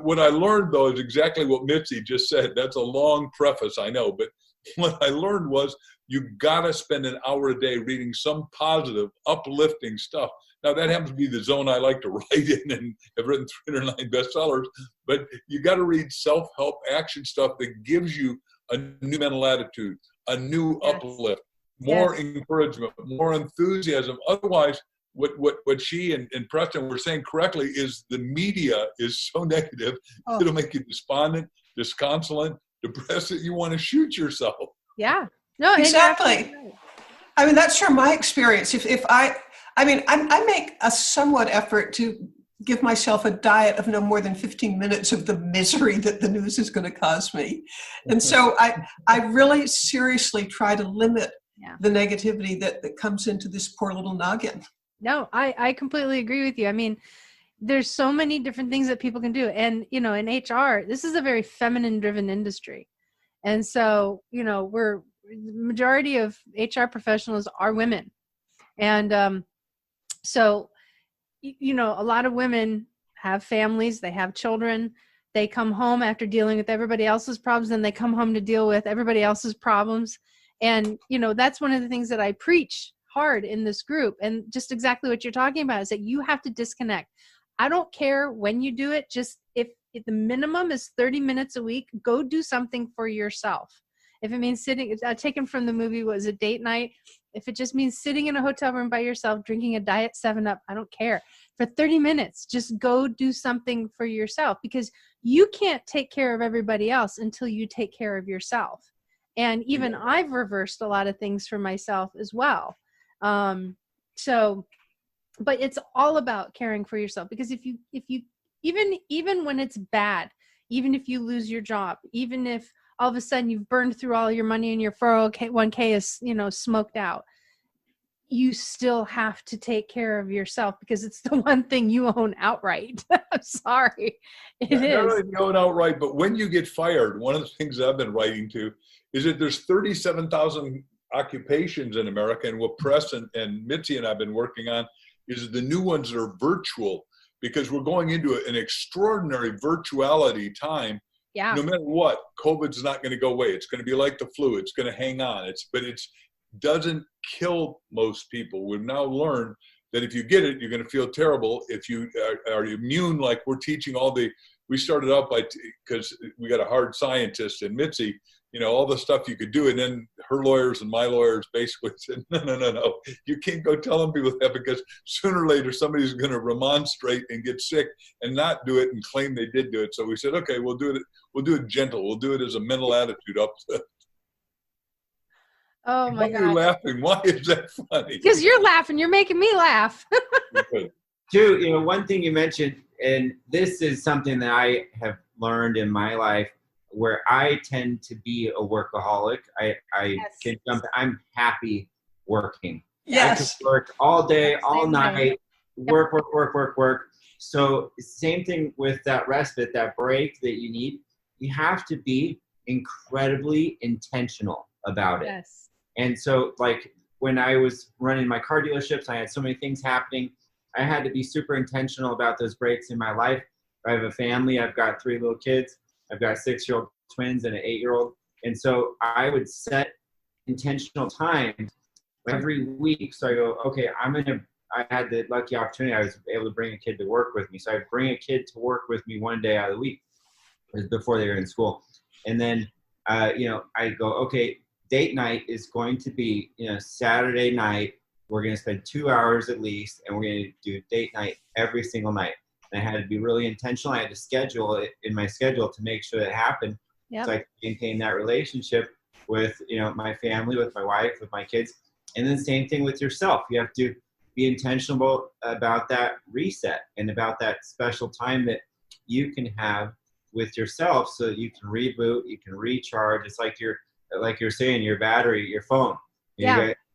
what I learned, though, is exactly what Mitzi just said. That's a long preface, I know, but what I learned was you got to spend an hour a day reading some positive, uplifting stuff. Now, that happens to be the zone I like to write in, and have written 309 bestsellers, but you got to read self-help action stuff that gives you a new mental attitude, a new uplift, more encouragement, more enthusiasm. Otherwise, what she and Preston were saying correctly is the media is so negative, it'll make you despondent, disconsolate, depressed, that you want to shoot yourself. Yeah. No, exactly. That's from my experience. I make a somewhat effort to give myself a diet of no more than 15 minutes of the misery that the news is going to cause me. And so I really seriously try to limit the negativity that comes into this poor little noggin. No, I completely agree with you. I mean, there's so many different things that people can do. And, you know, in HR, this is a very feminine driven industry. And so, you know, the majority of HR professionals are women. And so, you know, a lot of women have families, they have children, they come home after dealing with everybody else's problems, and they come home to deal with everybody else's problems. And, you know, that's one of the things that I preach hard in this group. And just exactly what you're talking about is that you have to disconnect. I don't care when you do it. Just if the minimum is 30 minutes a week, go do something for yourself. If it means sitting, taken from the movie, was a date night. If it just means sitting in a hotel room by yourself, drinking a Diet 7-Up, I don't care. For 30 minutes, just go do something for yourself, because you can't take care of everybody else until you take care of yourself. And even I've reversed a lot of things for myself as well. But it's all about caring for yourself, because if you even when it's bad, even if you lose your job, even if all of a sudden you've burned through all your money and your 401k is, you know, smoked out, you still have to take care of yourself, because it's the one thing you own outright. I'm sorry. It is. Not only you own outright, but when you get fired, one of the things I've been writing to is that there's 37,000 occupations in America, and what Press and Mitzi and I have been working on is the new ones that are virtual, because we're going into an extraordinary virtuality time. Yeah. No matter what, COVID's not going to go away. It's going to be like the flu. It's going to hang on. But it doesn't kill most people. We've now learned that if you get it, you're going to feel terrible. If you are immune, like we're teaching we started out because we got a hard scientist in Mitzi, you know, all the stuff you could do. And then her lawyers and my lawyers basically said, no. You can't go telling people that, because sooner or later somebody's going to remonstrate and get sick and not do it and claim they did do it. So we said, okay, we'll do it. We'll do it gentle. We'll do it as a mental attitude uplift. Oh my God. Why are you laughing? Why is that funny? Because you're laughing. You're making me laugh. Too, you know, one thing you mentioned, and this is something that I have learned in my life, where I tend to be a workaholic. I'm happy working. Yes. I can work all day, all night, work. So same thing with that respite, that break that you need. You have to be incredibly intentional about it. Yes. And so, like, when I was running my car dealerships, I had so many things happening. I had to be super intentional about those breaks in my life. I have a family. I've got 3 little kids. I've got 6-year-old twins and an 8-year-old. And so I would set intentional times every week. So I go, okay, I had the lucky opportunity. I was able to bring a kid to work with me. So I'd bring a kid to work with me one day out of the week. It was before they were in school. And then, you know, I go, okay, date night is going to be, you know, Saturday night. We're going to spend 2 hours at least, and we're going to do date night every single night. And I had to be really intentional. I had to schedule it in my schedule to make sure that it happened. Yep. So I could maintain that relationship with, you know, my family, with my wife, with my kids. And then same thing with yourself. You have to be intentional about that reset and about that special time that you can have with yourself, so that you can reboot, you can recharge. It's like you're saying, your battery, your phone.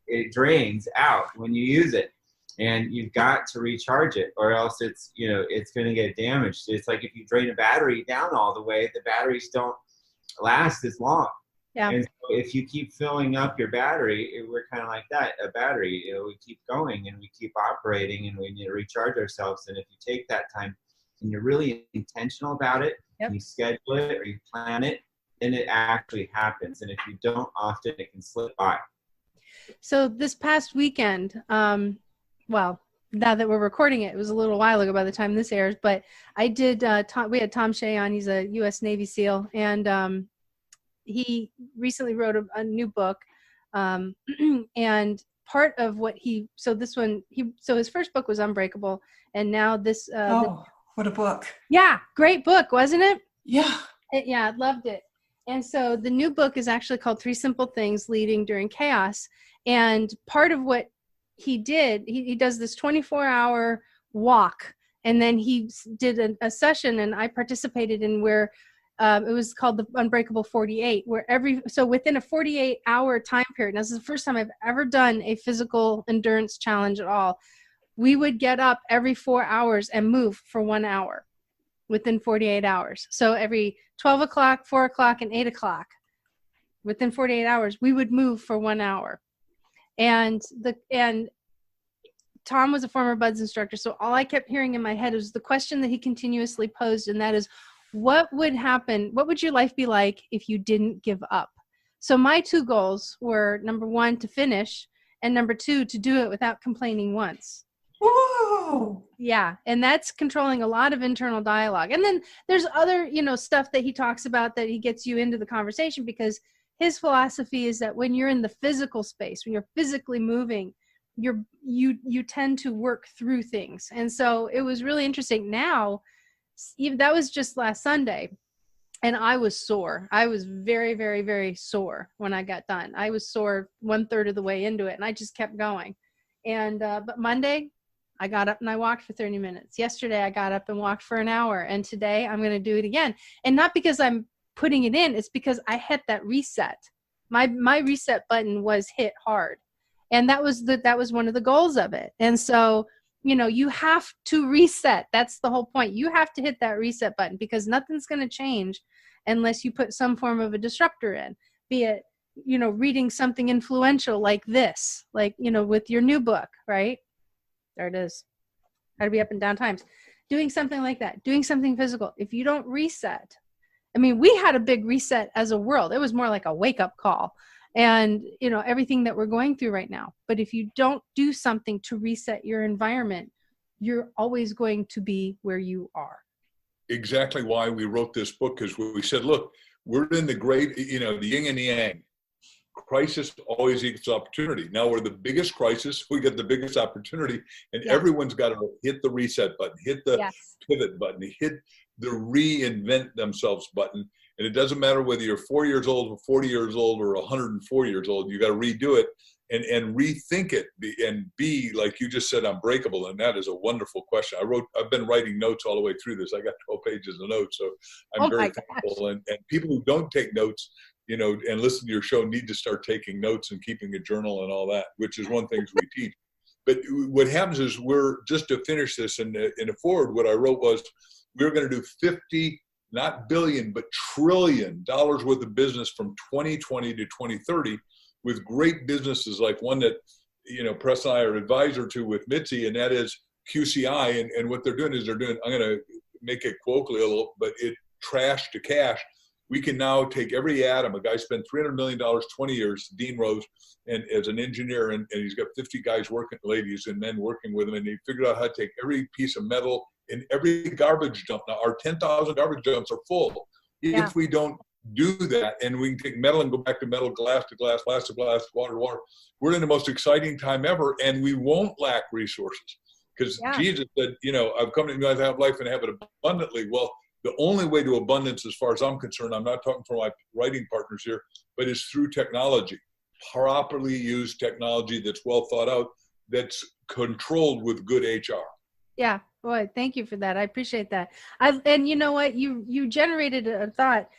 It drains out when you use it. And you've got to recharge it, or else it's going to get damaged. It's like if you drain a battery down all the way, the batteries don't last as long. Yeah. And so if you keep filling up your battery, we're kind of like that, a battery. You know, we keep going and we keep operating, and we need to recharge ourselves. And if you take that time and you're really intentional about it, you schedule it or you plan it, then it actually happens. And if you don't often, it can slip by. So this past weekend, well, now that we're recording it, it was a little while ago by the time this airs, but I did, we had Tom Shea on. He's a U.S. Navy SEAL, and he recently wrote a new book, and part of what so his first book was Unbreakable, and now this. What a book. Yeah, great book, wasn't it? Yeah. Yeah, I loved it. And so the new book is actually called 3 Simple Things Leading During Chaos, and part of what he did, he does this 24-hour walk, and then he did a session, and I participated in, where it was called the Unbreakable 48, where so within a 48-hour time period, now this is the first time I've ever done a physical endurance challenge at all, we would get up every 4 hours and move for 1 hour within 48 hours. So every 12 o'clock, 4 o'clock, and 8 o'clock, within 48 hours, we would move for 1 hour. And Tom was a former BUD/S instructor, so all I kept hearing in my head was the question that he continuously posed, and that is, what would happen? What would your life be like if you didn't give up? So my two goals were, number one, to finish, and number two, to do it without complaining once. Whoa! Yeah, and that's controlling a lot of internal dialogue. And then there's other, stuff that he talks about that he gets you into the conversation, because his philosophy is that when you're in the physical space, when you're physically moving, you tend to work through things. And so it was really interesting. Now, that was just last Sunday, and I was sore. I was very, very, very sore when I got done. I was sore 1/3 of the way into it, and I just kept going. And but Monday, I got up and I walked for 30 minutes. Yesterday, I got up and walked for an hour, and today I'm going to do it again. And not because I'm putting it in, it's because I hit that reset. My reset button was hit hard. And that was one of the goals of it. And so, you have to reset. That's the whole point. You have to hit that reset button, because nothing's going to change unless you put some form of a disruptor in, be it, reading something influential like this, like, with your new book, right? There it is. How to Be Up and Down Times. Doing something like that, doing something physical. If you don't reset, we had a big reset as a world. It was more like a wake-up call. And, everything that we're going through right now. But if you don't do something to reset your environment, you're always going to be where you are. Exactly why we wrote this book, because we said, look, we're in the great, the yin and yang. Crisis always equals opportunity. Now we're the biggest crisis, we get the biggest opportunity, and everyone's got to hit the reset button, hit the pivot button, hit the reinvent themselves button. And it doesn't matter whether you're 4 years old or 40 years old or 104 years old, you got to redo it and rethink it and be, like you just said, unbreakable. And that is a wonderful question. I've been writing notes all the way through this. I got 12 pages of notes, so I'm very thankful. And people who don't take notes, and listen to your show need to start taking notes and keeping a journal and all that, which is one thing we teach. But what happens is, we're just to finish this in a forward, what I wrote was, we're going to do 50, not billion, but $trillion worth of business from 2020 to 2030 with great businesses like one that, Press and I are advisor to with Mitzi, and that is QCI. And what they're doing is I'm going to make it colloquial, but it trash to cash. We can now take every atom. A guy spent $300 million, 20 years, Dean Rose, and as an engineer, and he's got 50 guys working, ladies and men working with him, and he figured out how to take every piece of metal in every garbage dump. Now, our 10,000 garbage dumps are full. If we don't do that, and we can take metal and go back to metal, glass to glass, glass to glass, water to water, we're in the most exciting time ever, and we won't lack resources. Because Jesus said, I've come to you guys to have life and have it abundantly. Well, the only way to abundance, as far as I'm concerned, I'm not talking for my writing partners here, but it's through technology. Properly used technology that's well thought out, that's controlled with good HR. Yeah. Boy, thank you for that. I appreciate that. And you know what? You generated a thought.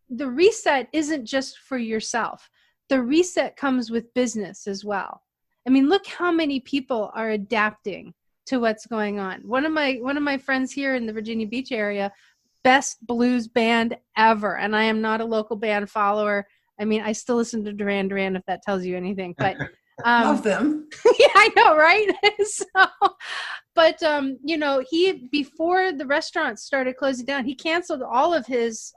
The reset isn't just for yourself. The reset comes with business as well. Look how many people are adapting to what's going on. One of my friends here in the Virginia Beach area, best blues band ever. And I am not a local band follower. I still listen to Duran Duran, if that tells you anything, but love them. Yeah, I know, right? But he, before the restaurants started closing down, he canceled all of his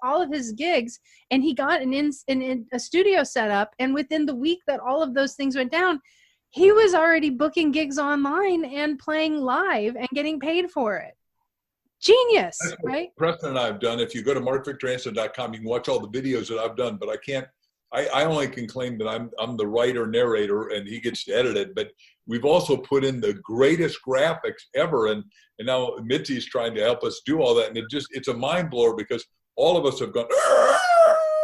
gigs, and he got a studio set up. And within the week that all of those things went down, he was already booking gigs online and playing live and getting paid for it. Genius, right? Preston and I have done. If you go to markvictoranson.com, you can watch all the videos that I've done, but I only can claim that I'm the writer, narrator, and he gets to edit it. But we've also put in the greatest graphics ever, and now Mitzi's trying to help us do all that, and it's a mind blower, because all of us have gone.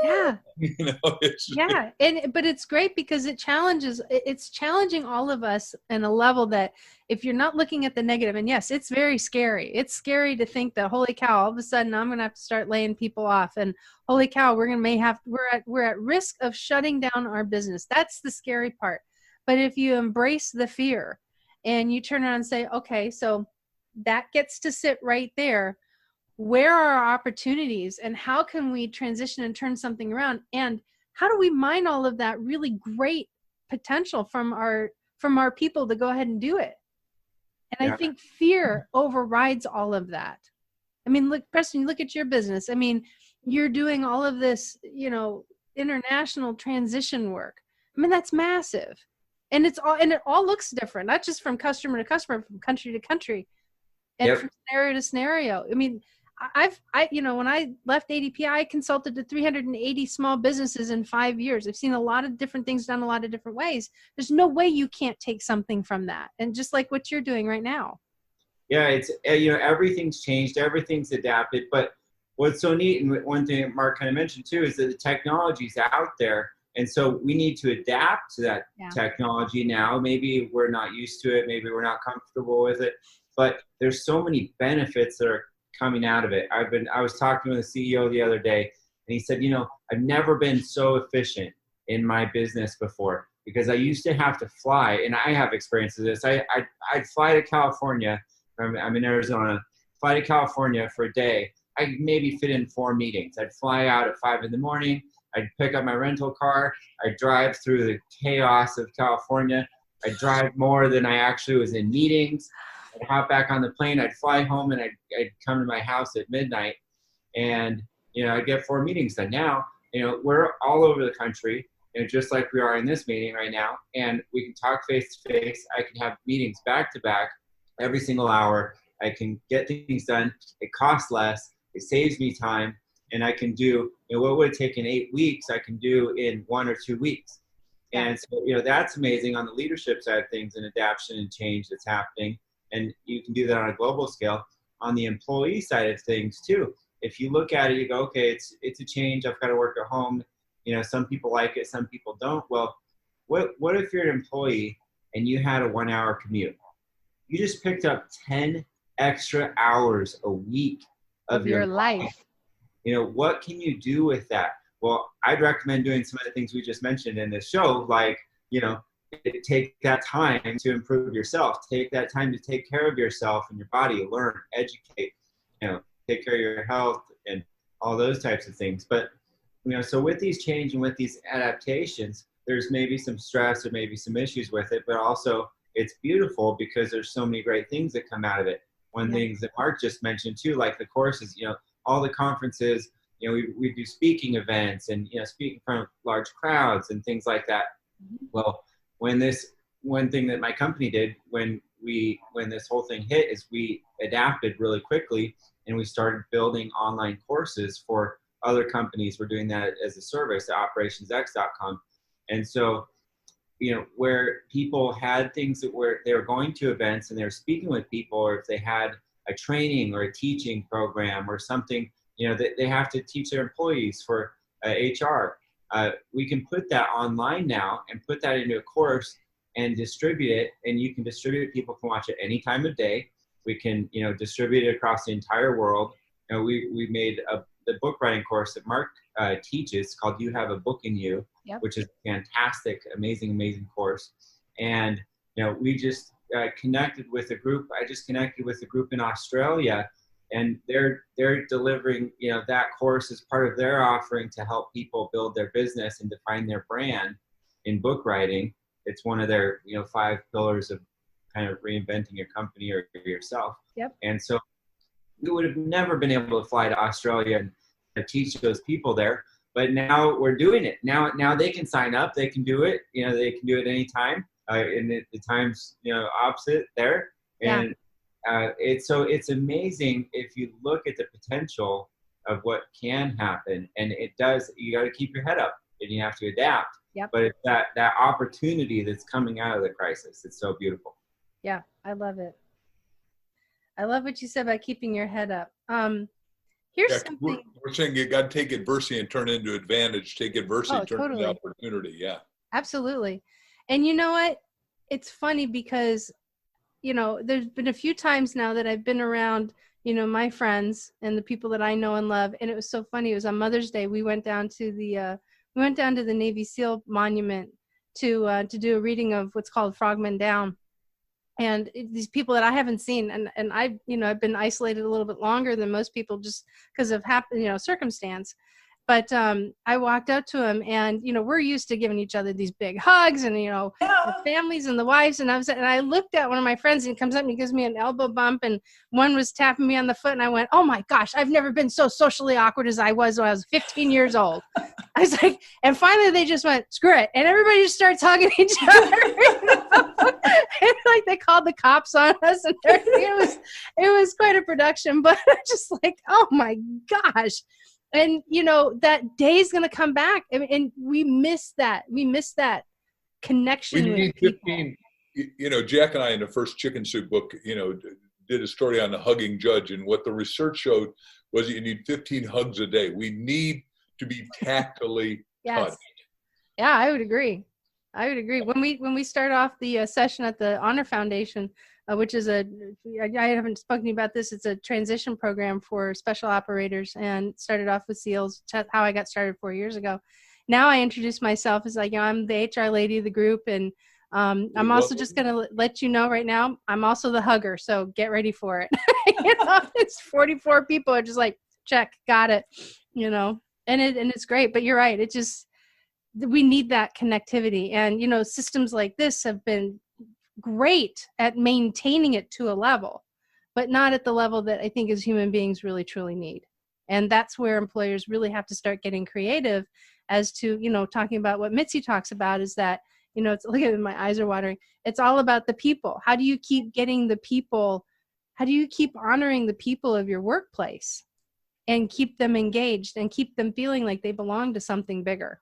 Yeah. But it's great because it's challenging all of us in a level that, if you're not looking at the negative, and yes, it's very scary. It's scary to think that, holy cow, all of a sudden I'm going to have to start laying people off, and holy cow, we're at risk of shutting down our business. That's the scary part. But if you embrace the fear and you turn around and say, okay, so that gets to sit right there. Where are our opportunities, and how can we transition and turn something around? And how do we mine all of that really great potential from our people to go ahead and do it? And I think fear overrides all of that. I mean, look, Preston, look at your business. I mean, you're doing all of this, international transition work. I mean, that's massive. And it all looks different, not just from customer to customer, from country to country, and from scenario to scenario. I mean, when I left ADP, I consulted to 380 small businesses in 5 years. I've seen a lot of different things done a lot of different ways. There's no way you can't take something from that. And just like what you're doing right now. Yeah, it's, everything's changed, everything's adapted. But what's so neat, and one thing that Mark kind of mentioned too, is that the technology's out there. And so we need to adapt to that technology now. Maybe we're not used to it. Maybe we're not comfortable with it. But there's so many benefits that are coming out of it. I was talking with the CEO the other day, and he said, I've never been so efficient in my business before, because I used to have to fly, and I have experience of this. I'd fly to California. I'm in Arizona. Fly to California for a day. I maybe fit in 4 meetings. I'd fly out at 5 in the morning. I'd pick up my rental car. I'd drive through the chaos of California. I'd drive more than I actually was in meetings. I'd hop back on the plane. I'd fly home, and I'd come to my house at midnight, and I'd get 4 meetings done. Now, we're all over the country, just like we are in this meeting right now, and we can talk face to face. I can have meetings back to back every single hour. I can get things done. It costs less. It saves me time, and I can do what would have taken 8 weeks, I can do in 1 or 2 weeks. And so, that's amazing on the leadership side of things, and adaptation and change that's happening. And you can do that on a global scale. On the employee side of things too, if you look at it, you go, okay, it's a change. I've got to work at home. Some people like it, some people don't. Well, what if you're an employee and you had a 1-hour commute? You just picked up 10 extra hours a week of your life. What can you do with that? Well, I'd recommend doing some of the things we just mentioned in this show, like, take that time to improve yourself. Take that time to take care of yourself and your body, learn, educate, take care of your health and all those types of things. But, so with these change and with these adaptations, there's maybe some stress or maybe some issues with it, but also it's beautiful because there's so many great things that come out of it. One thing that Mark just mentioned too, like the courses, all the conferences, we do speaking events and, speaking in front of large crowds and things like that. Well, one thing that my company did when this whole thing hit is we adapted really quickly, and we started building online courses for other companies. We're doing that as a service at operationsx.com. And so, where people had things they were going to events and they were speaking with people, or if they had a training or a teaching program or something, they have to teach their employees for HR. We can put that online now and put that into a course and distribute it, and you can distribute it. People can watch it any time of day. We can, distribute it across the entire world. We made the book writing course that Mark teaches called You Have a Book in You, which is a fantastic, amazing course. And, we just connected with a group. I just connected with a group in Australia, and they're delivering, that course as part of their offering to help people build their business and define their brand in book writing. It's one of their, 5 pillars of kind of reinventing your company or yourself. And so we would have never been able to fly to Australia and teach those people there, but now we're doing it. Now they can sign up, they can do it, they can do it anytime. And the time's, opposite there. And it's amazing if you look at the potential of what can happen, and it does. You got to keep your head up, and you have to adapt. But it's that opportunity that's coming out of the crisis. It's so beautiful. Yeah, I love it. I love what you said about keeping your head up. Here's something. We're saying you got to take adversity and turn it into advantage. Take adversity, turn it into opportunity. Yeah. Absolutely. And you know what? It's funny because, there's been a few times now that I've been around, my friends and the people that I know and love. And it was so funny. It was on Mother's Day. We went down to the Navy SEAL monument to do a reading of what's called Frogmen Down. And these people that I haven't seen, and I, I've been isolated a little bit longer than most people just because of circumstance. But I walked up to him, and we're used to giving each other these big hugs, and the families and the wives, and I looked at one of my friends, and he comes up and he gives me an elbow bump, and one was tapping me on the foot, and I went, oh my gosh, I've never been so socially awkward as I was when I was 15 years old. I was like, and finally they just went, screw it, and everybody just started talking to each other. And like they called the cops on us and everything. It was quite a production, but I'm just like, oh my gosh. And that day's going to come back, and we miss that. We miss that connection. We need 15. Jack and I in the first Chicken Soup book, did a story on the hugging judge, and what the research showed was that you need 15 hugs a day. We need to be tactily touched. Yeah, I would agree. When we start off the session at the Honor Foundation, which is I haven't spoken to you about this. It's a transition program for special operators, and started off with SEALs. That's how I got started 4 years ago. Now I introduce myself as like, I'm the HR lady of the group, and I'm also just going to let you know right now, I'm also the hugger. So get ready for it. It's 44 people are just like, check, got it. And it's great. But you're right. We need that connectivity, and systems like this have been great at maintaining it to a level, but not at the level that I think as human beings really truly need. And that's where employers really have to start getting creative as to, talking about what Mitzi talks about is that, it's, look at it, my eyes are watering. It's all about the people. How do you keep getting the people? How do you keep honoring the people of your workplace and keep them engaged and keep them feeling like they belong to something bigger?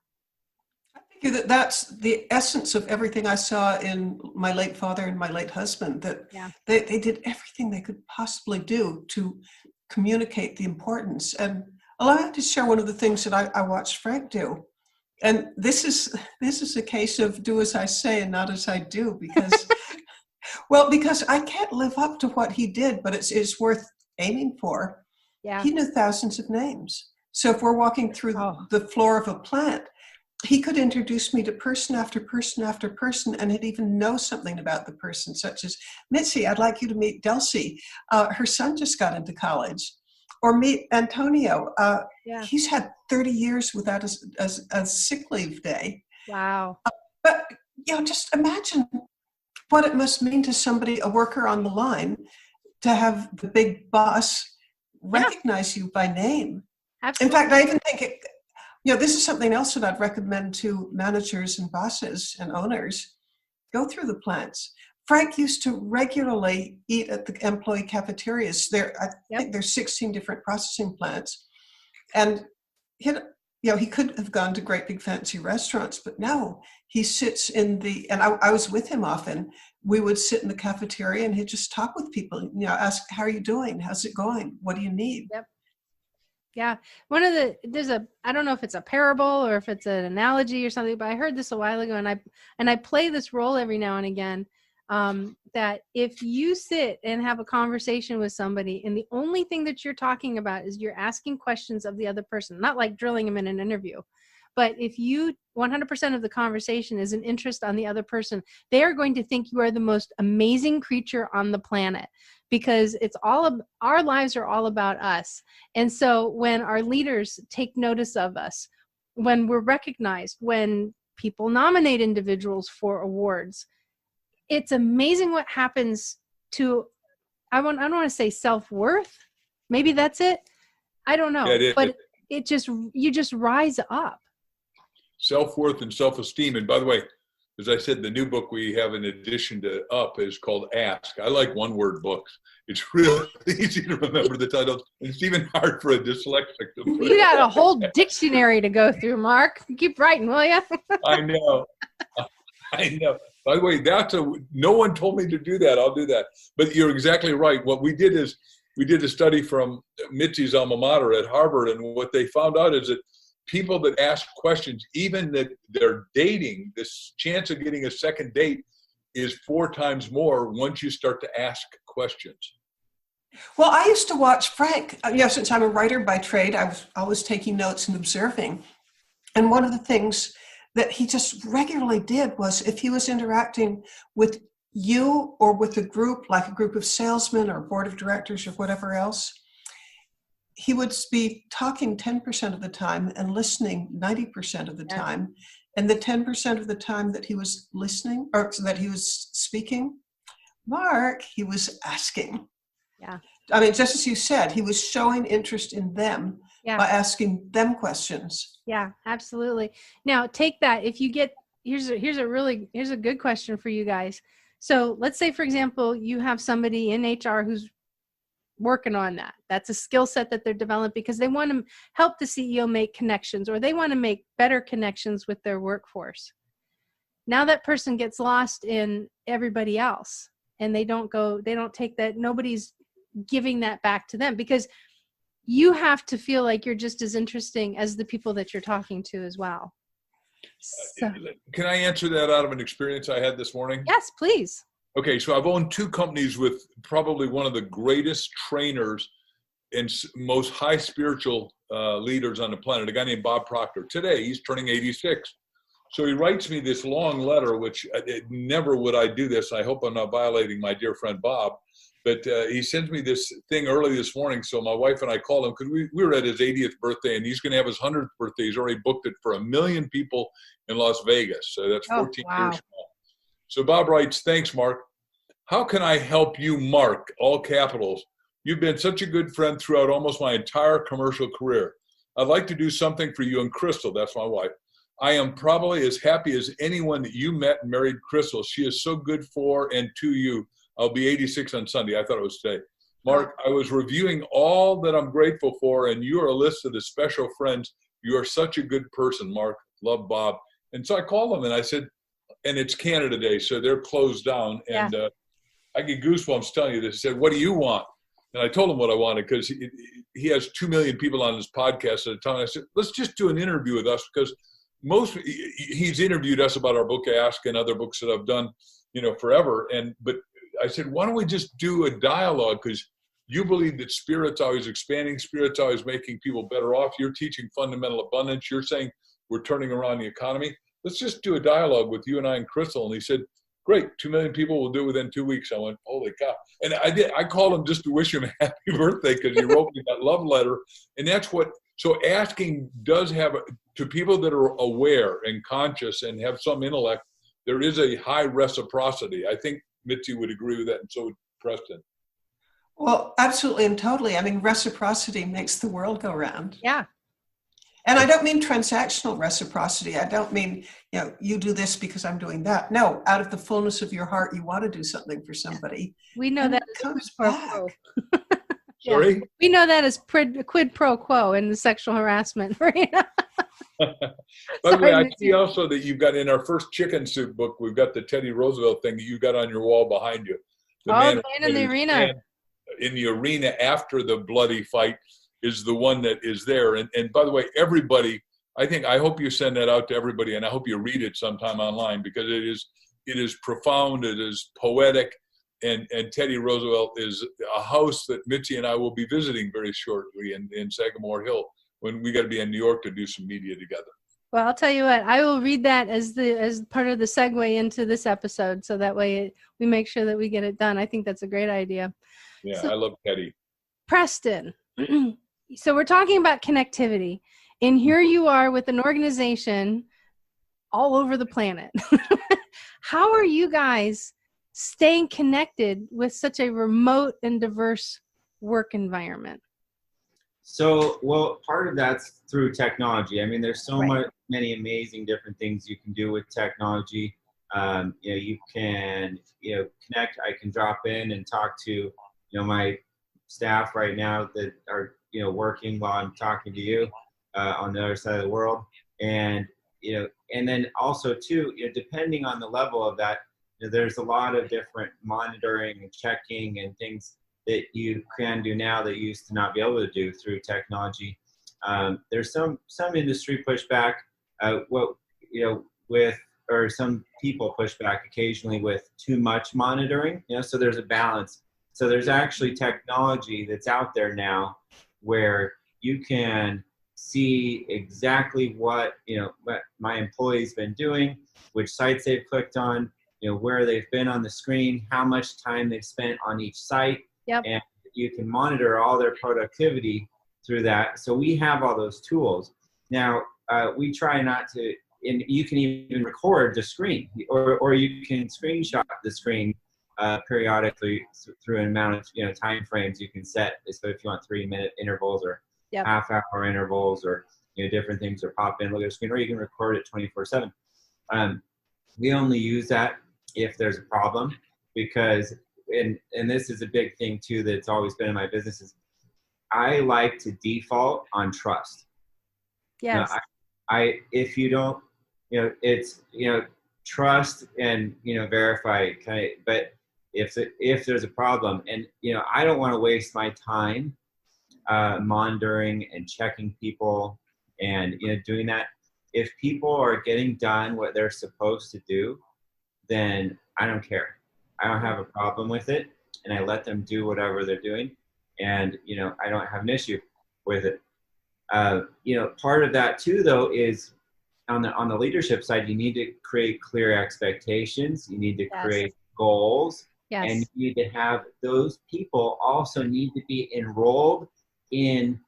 That's the essence of everything I saw in my late father and my late husband, that they did everything they could possibly do to communicate the importance. And allow me to share one of the things that I watched Frank do. And this is a case of do as I say and not as I do, because, because I can't live up to what he did, but it's worth aiming for. Yeah. He knew thousands of names. So if we're walking through the floor of a plant, he could introduce me to person after person after person, and he'd even know something about the person, such as, Mitzi, I'd like you to meet Delcy. Her son just got into college. Or meet Antonio. He's had 30 years without a sick leave day. Wow. But, just imagine what it must mean to somebody, a worker on the line, to have the big boss recognize you by name. Absolutely. In fact, I even think this is something else that I'd recommend to managers and bosses and owners. Go through the plants. Frank used to regularly eat at the employee cafeterias. I think there's 16 different processing plants. And he could have gone to great big fancy restaurants, but no, he sits and I was with him often. We would sit in the cafeteria and he'd just talk with people, ask, how are you doing? How's it going? What do you need? Yep. Yeah. I don't know if it's a parable or if it's an analogy or something, but I heard this a while ago, and I play this role every now and again, that if you sit and have a conversation with somebody and the only thing that you're talking about is you're asking questions of the other person, not like drilling them in an interview, but if 100% of the conversation is an interest on the other person, they are going to think you are the most amazing creature on the planet, because our lives are all about us. And so when our leaders take notice of us, when we're recognized, when people nominate individuals for awards, it's amazing what happens to, I don't want to say self-worth. Maybe that's it. I don't know. Yeah, but you just rise up. Self-worth and self-esteem. And by the way, as I said, the new book we have in addition to Up is called Ask. I like one-word books. It's really easy to remember the titles. It's even hard for a dyslexic to put. You got a whole dictionary to go through, Mark. Keep writing, will you? I know. By the way, no one told me to do that. I'll do that. But you're exactly right. What we did is we did a study from Mitzi's alma mater at Harvard, and what they found out is that people that ask questions, even that they're dating, this chance of getting a second date is 4 times more once you start to ask questions. Well, I used to watch Frank. Since I'm a writer by trade, I was always taking notes and observing. And one of the things that he just regularly did was, if he was interacting with you or with a group, like a group of salesmen or board of directors or whatever else, he would be talking 10% of the time and listening 90% of the time. And the 10% of the time that he was listening or that he was speaking, Mark, he was asking. Yeah. I mean, just as you said, he was showing interest in them by asking them questions. Yeah, absolutely. Now take that. If you get, here's a good question for you guys. So let's say, for example, you have somebody in HR who's working on that. That's a skill set that they're developing because they want to help the CEO make connections, or they want to make better connections with their workforce. Now that person gets lost in everybody else, and they don't take that, nobody's giving that back to them, because you have to feel like you're just as interesting as the people that you're talking to as well. So, can I answer that out of an experience I had this morning? yes, please. Okay, so I've owned two companies with probably one of the greatest trainers and most high spiritual leaders on the planet, a guy named Bob Proctor. Today, he's turning 86. So he writes me this long letter, which never would I do this. I hope I'm not violating my dear friend Bob. But he sends me this thing early this morning. So my wife and I called him because we were at his 80th birthday, and he's going to have his 100th birthday. He's already booked it for 1 million people in Las Vegas. So that's 14 years from now. So Bob writes, "Thanks, Mark. How can I help you, Mark?" All capitals. "You've been such a good friend throughout almost my entire commercial career. I'd like to do something for you and Crystal." That's my wife. "I am probably as happy as anyone that you met and married Crystal. She is so good for and to you. I'll be 86 on Sunday." I thought it was today. "Mark, I was reviewing all that I'm grateful for, and you are a list of the special friends. You are such a good person, Mark. Love, Bob." And so I called him and I said, and it's Canada Day, so they're closed down. And I get goosebumps telling you this. He said, "What do you want?" And I told him what I wanted, because he has 2 million people on his podcast at a time. I said, "Let's just do an interview with us," because he's interviewed us about our book, Ask, and other books that I've done, forever. But I said, "Why don't we just do a dialogue? Because you believe that Spirit's always expanding. Spirit's always making people better off. You're teaching fundamental abundance. You're saying we're turning around the economy. Let's just do a dialogue with you and I and Crystal." And he said, "Great, 2 million people will do it within 2 weeks." I went, "Holy cow." And I did. I called him just to wish him a happy birthday, because he wrote me that love letter. And that's so asking does have, to people that are aware and conscious and have some intellect, there is a high reciprocity. I think Mitzi would agree with that, and so would Preston. Well, absolutely and totally. I mean, reciprocity makes the world go round. Yeah. And I don't mean transactional reciprocity. I don't mean, you do this because I'm doing that. No, out of the fullness of your heart, you want to do something for somebody. We know that comes back. Sorry? We know that as quid pro quo in the sexual harassment. Right? By the way, I see also that you've got in our first chicken soup book, we've got the Teddy Roosevelt thing that you got on your wall behind you. The man in the arena. In the arena after the bloody fight is the one that is there. And by the way, everybody, I hope you send that out to everybody, and I hope you read it sometime online, because it is profound, it is poetic, and Teddy Roosevelt is a house that Mitzi and I will be visiting very shortly in Sagamore Hill, when we got to be in New York to do some media together. Well, I'll tell you what, I will read that as part of the segue into this episode, so that way we make sure that we get it done. I think that's a great idea. Yeah, so, I love Teddy. Preston, so we're talking about connectivity, and here you are with an organization all over the planet. How are you guys staying connected with such a remote and diverse work environment? So, well, part of that's through technology. I mean, there's so many amazing different things you can do with technology. You can, connect. I can drop in and talk to, my staff right now that are, working while I'm talking to you on the other side of the world. And, and then also too, depending on the level of that, there's a lot of different monitoring and checking and things that you can do now that you used to not be able to do through technology. There's some industry pushback, or some people push back occasionally with too much monitoring, so there's a balance. So there's actually technology that's out there now where you can see exactly what my employee's been doing, which sites they've clicked on, where they've been on the screen, how much time they've spent on each site, and you can monitor all their productivity through that. So we have all those tools. Now, we try not to, and you can even record the screen, or you can screenshot the screen periodically through an amount of time frames you can set. So if you want 3-minute intervals or half-hour intervals, or different things, or pop in, look at the screen, or you can record it 24/7. We only use that if there's a problem, because and this is a big thing too that's always been in my business, is I like to default on trust. Yes. I if you don't, it's trust and verify kind of, but if there's a problem, and I don't want to waste my time monitoring and checking people and doing that. If people are getting done what they're supposed to do, then I don't care. I don't have a problem with it, and I let them do whatever they're doing, and I don't have an issue with it. Part of that too, though, is on the leadership side, you need to create clear expectations. You need to create goals, and you need to have those people also need to be enrolled in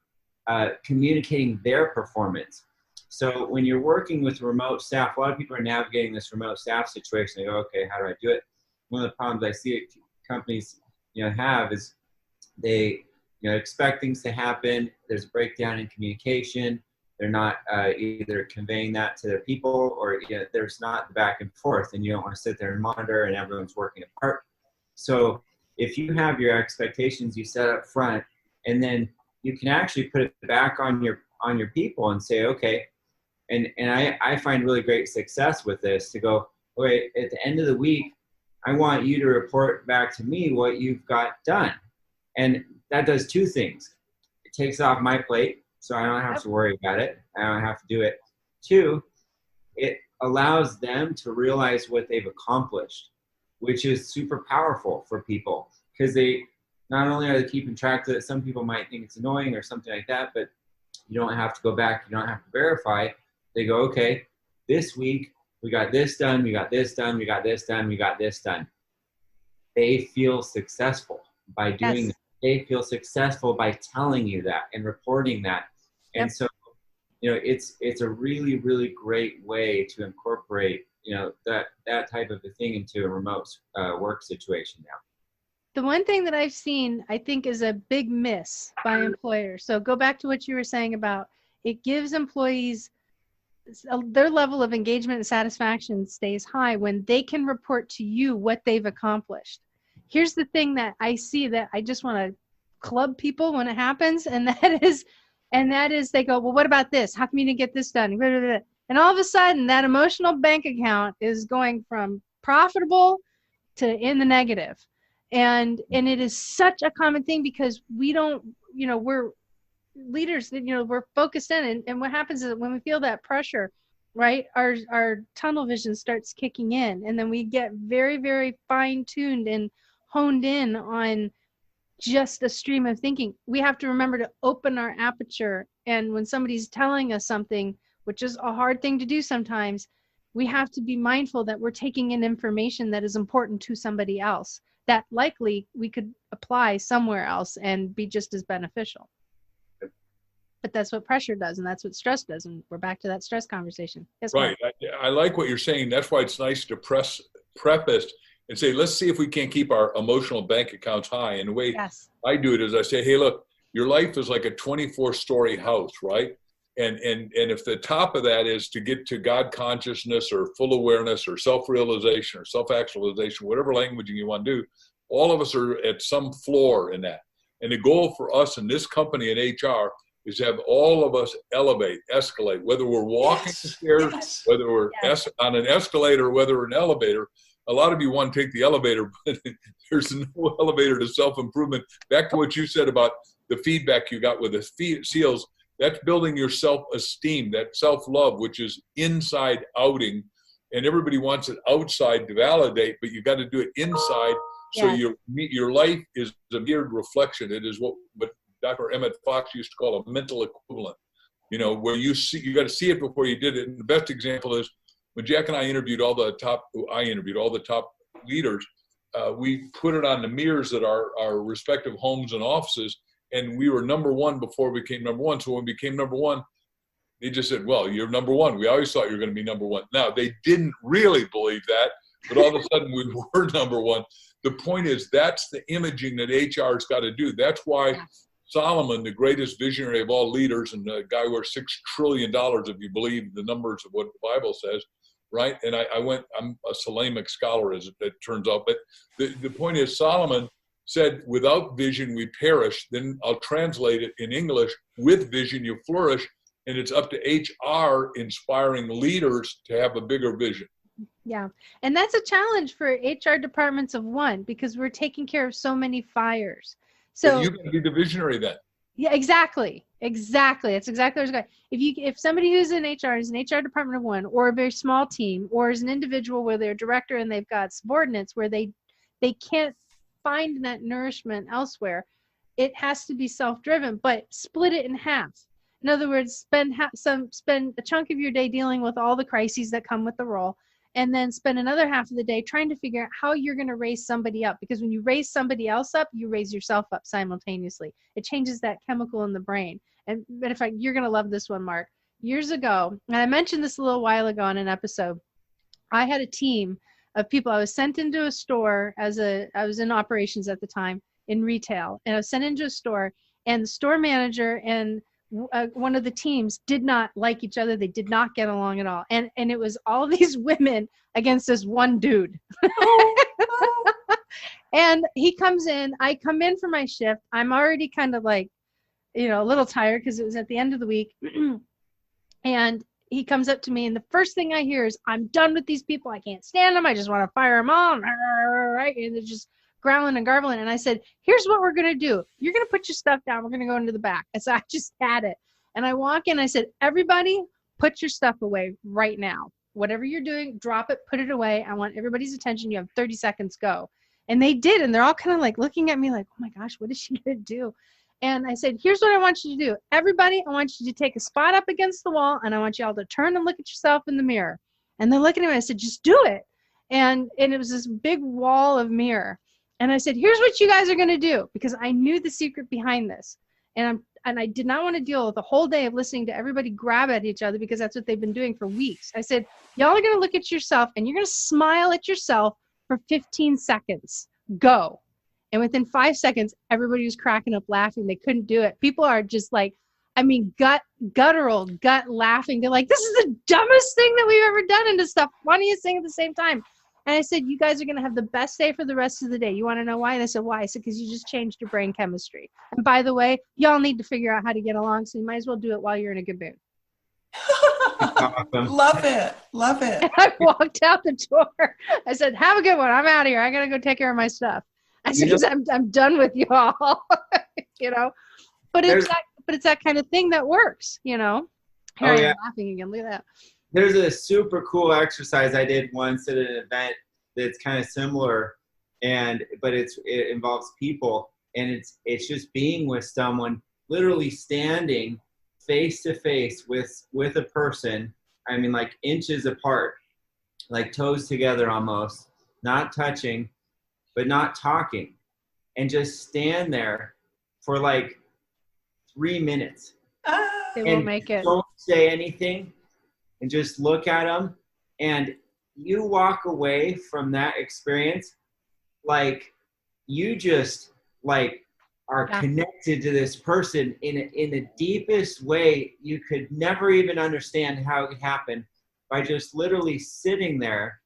communicating their performance. So when you're working with remote staff, a lot of people are navigating this remote staff situation. They go, okay, how do I do it? One of the problems I see companies, have is they, expect things to happen. There's a breakdown in communication. They're not either conveying that to their people, or there's not the back and forth, and you don't want to sit there and monitor and everyone's working apart. So if you have your expectations you set up front, and then you can actually put it back on your people and say, okay, and I find really great success with this, to go, okay, at the end of the week, I want you to report back to me what you've got done. And that does two things. It takes off my plate, so I don't have to worry about it. I don't have to do it. Two, it allows them to realize what they've accomplished, which is super powerful for people, because they not only are they keeping track of it, some people might think it's annoying or something like that, but you don't have to go back, you don't have to verify. They go, okay, this week we got this done, we got this done, we got this done, we got this done. They feel successful by doing that. They feel successful by telling you that and reporting that. And so, it's a really, really great way to incorporate, that type of a thing into a remote work situation now. The one thing that I've seen, I think, is a big miss by employers. So go back to what you were saying about it gives employees, their level of engagement and satisfaction stays high when they can report to you what they've accomplished. Here's the thing that I see that I just want to club people when it happens, and that is they go, well, what about this? How come you didn't get this done? And all of a sudden, that emotional bank account is going from profitable to in the negative. And it is such a common thing, because we don't, we're leaders, we're focused in, and what happens is when we feel that pressure, right, our tunnel vision starts kicking in, and then we get very, very fine-tuned and honed in on just a stream of thinking. We have to remember to open our aperture, and when somebody's telling us something, which is a hard thing to do sometimes, we have to be mindful that we're taking in information that is important to somebody else, that likely we could apply somewhere else and be just as beneficial. But that's what pressure does, and that's what stress does, and we're back to that stress conversation. Yes, right. I like what you're saying. That's why it's nice to preface and say, let's see if we can't keep our emotional bank accounts high. And the way I do it is I say, hey, look, your life is like a 24-story house, right? And if the top of that is to get to God consciousness or full awareness or self-realization or self-actualization, whatever languaging you want to do, all of us are at some floor in that. And the goal for us in this company in HR is to have all of us elevate, escalate, whether we're walking the stairs, whether we're on an escalator, or whether we're an elevator. A lot of you want to take the elevator, but there's no elevator to self-improvement. Back to what you said about the feedback you got with the SEALs, that's building your self-esteem, that self-love, which is inside outing. And everybody wants it outside to validate, but you got to do it inside. So your life is a mirrored reflection. It is what Dr. Emmett Fox used to call a mental equivalent, where you got to see it before you did it. And the best example is when Jack and I interviewed all the top leaders, we put it on the mirrors at our respective homes and offices, and we were number one before we became number one. So when we became number one, they just said, well, you're number one. We always thought you were going to be number one. Now, they didn't really believe that, but all of a sudden we were number one. The point is, that's the imaging that HR's got to do. That's why Solomon, the greatest visionary of all leaders, and the guy worth $6 trillion, if you believe the numbers of what the Bible says, right? And I'm a Salamic scholar, as it turns out. But the point is, Solomon said, without vision, we perish. Then I'll translate it in English, with vision, you flourish. And it's up to HR inspiring leaders to have a bigger vision. Yeah. And that's a challenge for HR departments of one, because we're taking care of so many fires. So you can be the visionary then. Yeah, exactly. That's exactly what I was going. If somebody who's in HR is an HR department of one, or a very small team, or is an individual where they're a director and they've got subordinates where they can't find that nourishment elsewhere, it has to be self-driven, but split it in half. In other words, spend a chunk of your day dealing with all the crises that come with the role, and then spend another half of the day trying to figure out how you're going to raise somebody up. Because when you raise somebody else up, you raise yourself up simultaneously. It changes that chemical in the brain. And matter of fact, you're going to love this one, Mark. Years ago, and I mentioned this a little while ago on an episode, I had a team of people. I was sent into a store I was in operations at the time in retail, and I was sent into a store, and the store manager and one of the teams did not like each other. They did not get along at all. And it was all these women against this one dude. And he comes in, I come in for my shift. I'm already kind of like, a little tired because it was at the end of the week. And he comes up to me, and the first thing I hear is, I'm done with these people. I can't stand them. I just want to fire them all. Right? And they're just growling and garbling. And I said, here's what we're going to do. You're going to put your stuff down. We're going to go into the back. And so I just had it. And I walk in, I said, everybody put your stuff away right now. Whatever you're doing, drop it, put it away. I want everybody's attention. You have 30 seconds, go. And they did. And they're all kind of like looking at me like, oh my gosh, what is she going to do? And I said, here's what I want you to do. Everybody, I want you to take a spot up against the wall, and I want you all to turn and look at yourself in the mirror. And they're looking at me. I said, just do it. And it was this big wall of mirror. And I said, here's what you guys are going to do, because I knew the secret behind this. And I did not want to deal with a whole day of listening to everybody grab at each other, because that's what they've been doing for weeks. I said, y'all are going to look at yourself, and you're going to smile at yourself for 15 seconds. Go. And within 5 seconds, everybody was cracking up laughing. They couldn't do it. People are just like, guttural laughing. They're like, this is the dumbest thing that we've ever done, and the stuff funniest thing at the same time. And I said, you guys are going to have the best day for the rest of the day. You want to know why? And I said, why? I said, because you just changed your brain chemistry. And by the way, y'all need to figure out how to get along, so you might as well do it while you're in a good mood. Awesome. Love it. And I walked out the door. I said, have a good one. I'm out of here. I got to go take care of my stuff. I said, because I'm done with y'all. But it's that kind of thing that works, Here I am laughing again. Look at that. There's a super cool exercise I did once at an event that's kind of similar, but it involves people, and it's just being with someone, literally standing face to face with a person. I mean, like inches apart, like toes together almost, not touching, but not talking, and just stand there for like 3 minutes. They won't make it. Don't say anything. And just look at them, and you walk away from that experience like you just are connected to this person in the deepest way you could never even understand how it happened, by just literally sitting there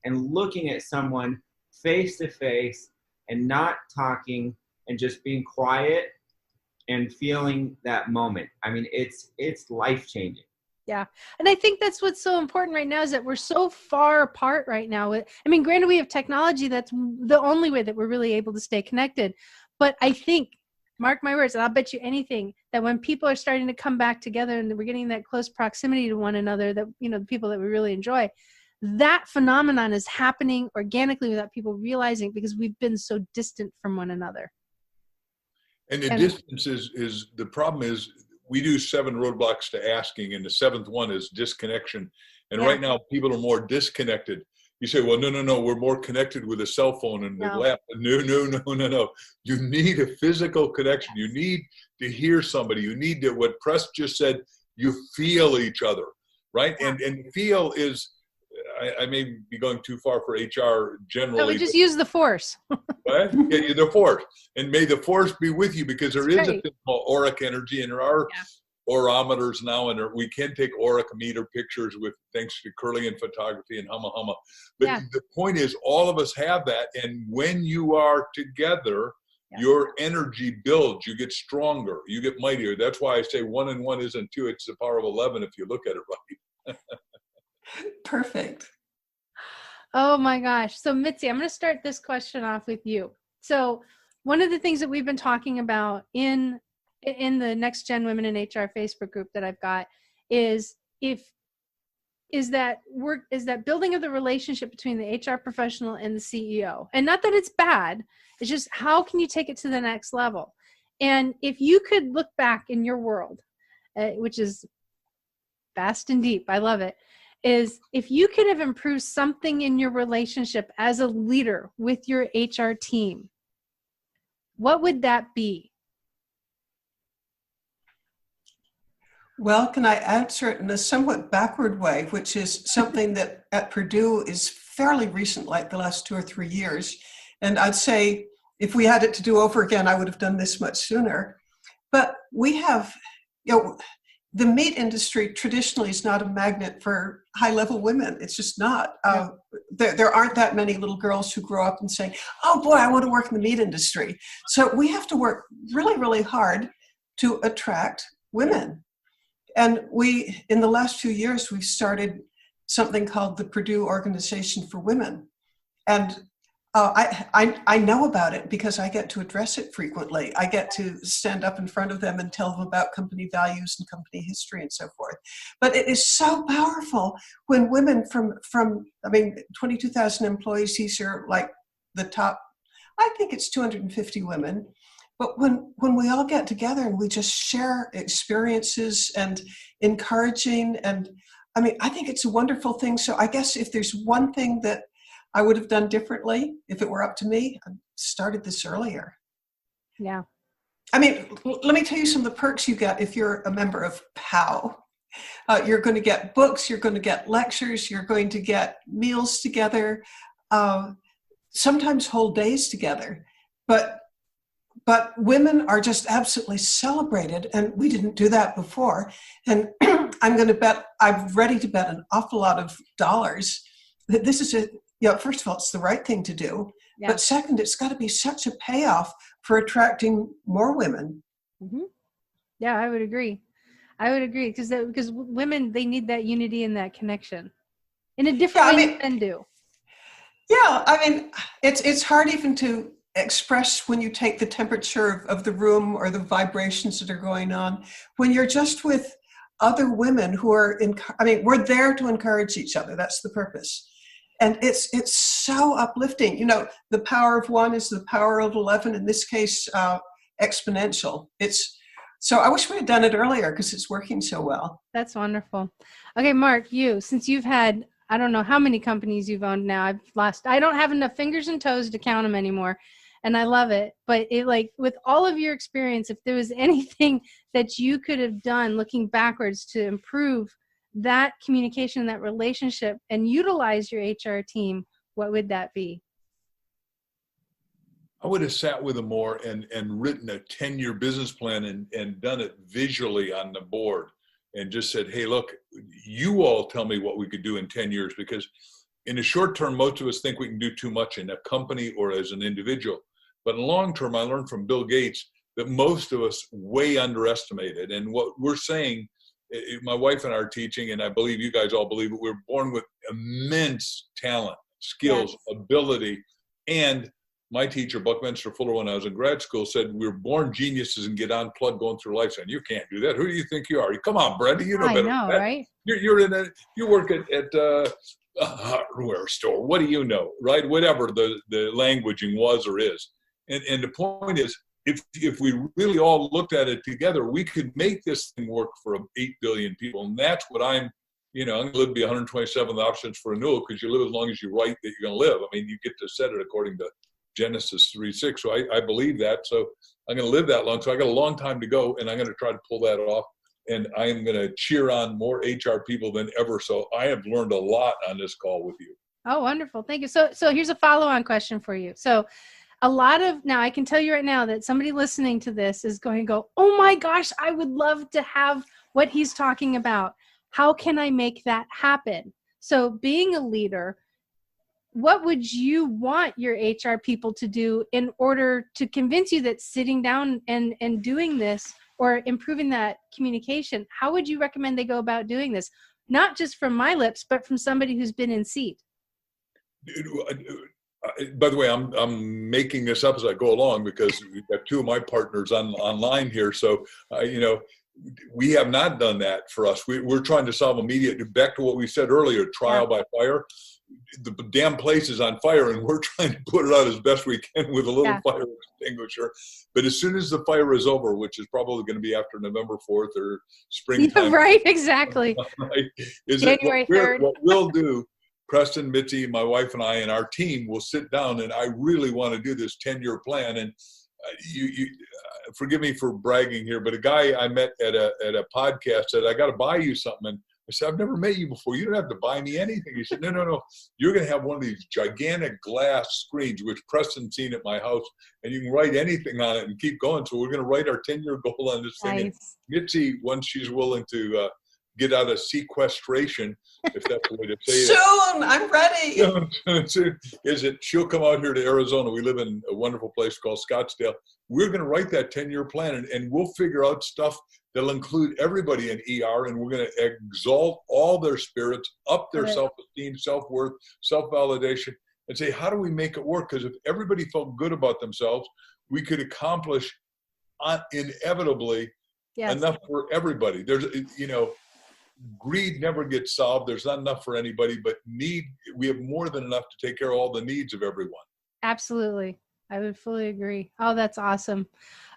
and looking at someone face to face and not talking and just being quiet and feeling that moment. I mean, it's life-changing. Yeah. And I think that's what's so important right now, is that we're so far apart right now. Granted, we have technology. That's the only way that we're really able to stay connected. But I think, mark my words, and I'll bet you anything, that when people are starting to come back together and we're getting that close proximity to one another, that, the people that we really enjoy, that phenomenon is happening organically without people realizing, because we've been so distant from one another. And the distance is the problem is, we do 7 roadblocks to asking, and the 7th one is disconnection. And Yeah. right now, people are more disconnected. You say, well, no, we're more connected with a cell phone and the laptop. No. You need a physical connection. You need to hear somebody. You need to, what Press just said, you feel each other, right? Yeah. And feel is, I may be going too far for HR generally. So we just use the force. Right? Yeah, the force. And may the force be with you, because there That's is right. a thing called auric energy, and there are orometers now, and we can take auric meter pictures with, thanks to Curling Photography and Hama. But the point is, all of us have that, and when you are together, your energy builds. You get stronger. You get mightier. That's why I say 1 and 1 isn't 2. It's the power of 11 if you look at it right. Perfect. Oh my gosh. So Mitzi, I'm going to start this question off with you. So one of the things that we've been talking about in the Next Gen Women in HR Facebook group that I've got is that building of the relationship between the HR professional and the CEO. And not that it's bad, it's just how can you take it to the next level? And if you could look back in your world, which is vast and deep, I love it, is if you could have improved something in your relationship as a leader with your HR team, what would that be? Well, can I answer it in a somewhat backward way, which is something that at Purdue is fairly recent, like the last 2 or 3 years. And I'd say if we had it to do over again, I would have done this much sooner. But we have, the meat industry traditionally is not a magnet for high-level women. It's just not. There aren't that many little girls who grow up and say, oh boy, I want to work in the meat industry. So we have to work really, really hard to attract women. And in the last few years, we've started something called the Purdue Organization for Women. And I know about it because I get to address it frequently. I get to stand up in front of them and tell them about company values and company history and so forth. But it is so powerful when women from 22,000 employees, these are like the top, I think it's 250 women. But when we all get together and we just share experiences and encouraging, and I think it's a wonderful thing. So I guess if there's one thing that I would have done differently, if it were up to me, I started this earlier. Yeah. Let me tell you some of the perks you get if you're a member of POW. You're going to get books, you're going to get lectures, you're going to get meals together, sometimes whole days together. But women are just absolutely celebrated, and we didn't do that before. And I'm ready to bet an awful lot of dollars that this is first of all, it's the right thing to do. Yeah. But second, it's got to be such a payoff for attracting more women. Mm-hmm. Yeah, I would agree. Because women, they need that unity and that connection in a different way than men do. Yeah, it's hard even to express when you take the temperature of the room or the vibrations that are going on. When you're just with other women who are, we're there to encourage each other. That's the purpose. And it's so uplifting. The power of 1 is the power of 11, in this case, exponential. So I wish we had done it earlier because it's working so well. That's wonderful. Okay, Mark, since you've had, I don't know how many companies you've owned now. I don't have enough fingers and toes to count them anymore. And I love it. But with all of your experience, if there was anything that you could have done looking backwards to improve that communication, that relationship, and utilize your HR team, what would that be? I would have sat with them more and written a 10-year business plan and done it visually on the board and just said, hey, look, you all tell me what we could do in 10 years, because in the short term, most of us think we can do too much in a company or as an individual. But in the long term, I learned from Bill Gates that most of us way underestimated. And what we're saying, my wife and I are teaching, and I believe you guys all believe it, we're born with immense talent, skills, ability. And my teacher, Buckminster Fuller, when I was in grad school, said we're born geniuses and get unplugged going through life. Saying, you can't do that. Who do you think you are? Come on, Brenda, you know better. I know, right? You work at a hardware store. What do you know, right? Whatever the languaging was or is. And the point is, if we really all looked at it together, we could make this thing work for 8 billion people. And that's what I'm going to live to be 127th options for renewal, because you live as long as you write that you're going to live. I mean, you get to set it according to Genesis 3:6. So I believe that. So I'm going to live that long. So I got a long time to go, and I'm going to try to pull that off. And I am going to cheer on more HR people than ever. So I have learned a lot on this call with you. Oh, wonderful. Thank you. So here's a follow-on question for you. So now I can tell you right now that somebody listening to this is going to go, oh my gosh, I would love to have what he's talking about. How can I make that happen? So being a leader, what would you want your HR people to do in order to convince you that sitting down and doing this or improving that communication, how would you recommend they go about doing this? Not just from my lips, but from somebody who's been in seat. By the way, I'm making this up as I go along, because we've got two of my partners online here. So, we have not done that for us. We're trying to solve immediate, back to what we said earlier, trial by fire. The damn place is on fire, and we're trying to put it out as best we can with a little fire extinguisher. But as soon as the fire is over, which is probably going to be after November 4th or springtime. Right, exactly. Right, January 3rd. What we'll do, Preston, Mitzi, my wife, and I, and our team will sit down, and I really want to do this 10-year plan. And you forgive me for bragging here, but a guy I met at a podcast said, I got to buy you something. And I said, I've never met you before. You don't have to buy me anything. He said, no. You're going to have one of these gigantic glass screens, which Preston's seen at my house, and you can write anything on it and keep going. So we're going to write our 10-year goal on this thing. And Mitzi, once she's willing to get out of sequestration, if that's the way to say it. Soon, I'm ready. She'll come out here to Arizona. We live in a wonderful place called Scottsdale. We're going to write that 10-year plan, and we'll figure out stuff that'll include everybody in ER, and we're going to exalt all their spirits, up their self-esteem, self-worth, self-validation, and say, how do we make it work? Because if everybody felt good about themselves, we could accomplish inevitably enough for everybody. There's, greed never gets solved. There's not enough for anybody, but we have more than enough to take care of all the needs of everyone. Absolutely. I would fully agree. Oh, that's awesome.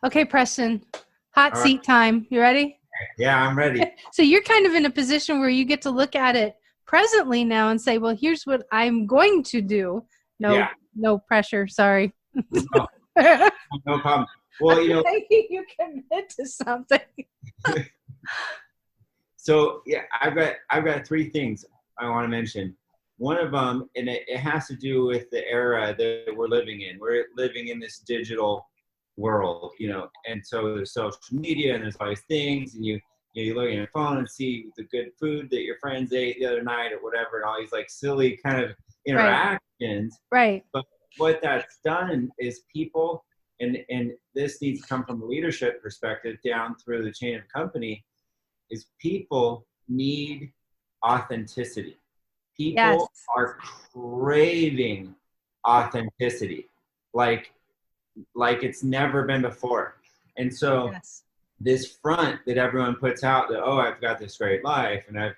Okay, Preston, hot seat time. You ready? Yeah, I'm ready. So you're kind of in a position where you get to look at it presently now and say, well, here's what I'm going to do. No pressure. Sorry. No problem. Well, you commit to something. So yeah, I've got three things I want to mention. One of them, and it has to do with the era that we're living in. We're living in this digital world, and so there's social media and there's all these things, and you look at your phone and see the good food that your friends ate the other night or whatever, and all these like silly kind of interactions. Right. But what that's done is people, and this needs to come from a leadership perspective down through the chain of company, is people need authenticity. People are craving authenticity like it's never been before. And so this front that everyone puts out that, oh, I've got this great life, and I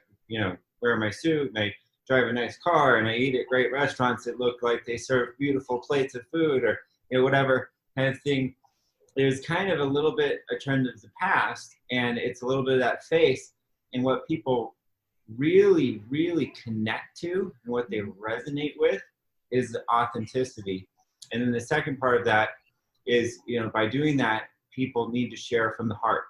wear my suit, and I drive a nice car, and I eat at great restaurants that look like they serve beautiful plates of food, or whatever kind of thing, is kind of a little bit a trend of the past, and it's a little bit of that face. And what people really, really connect to and what they resonate with is the authenticity. And then the second part of that is, by doing that, people need to share from the heart.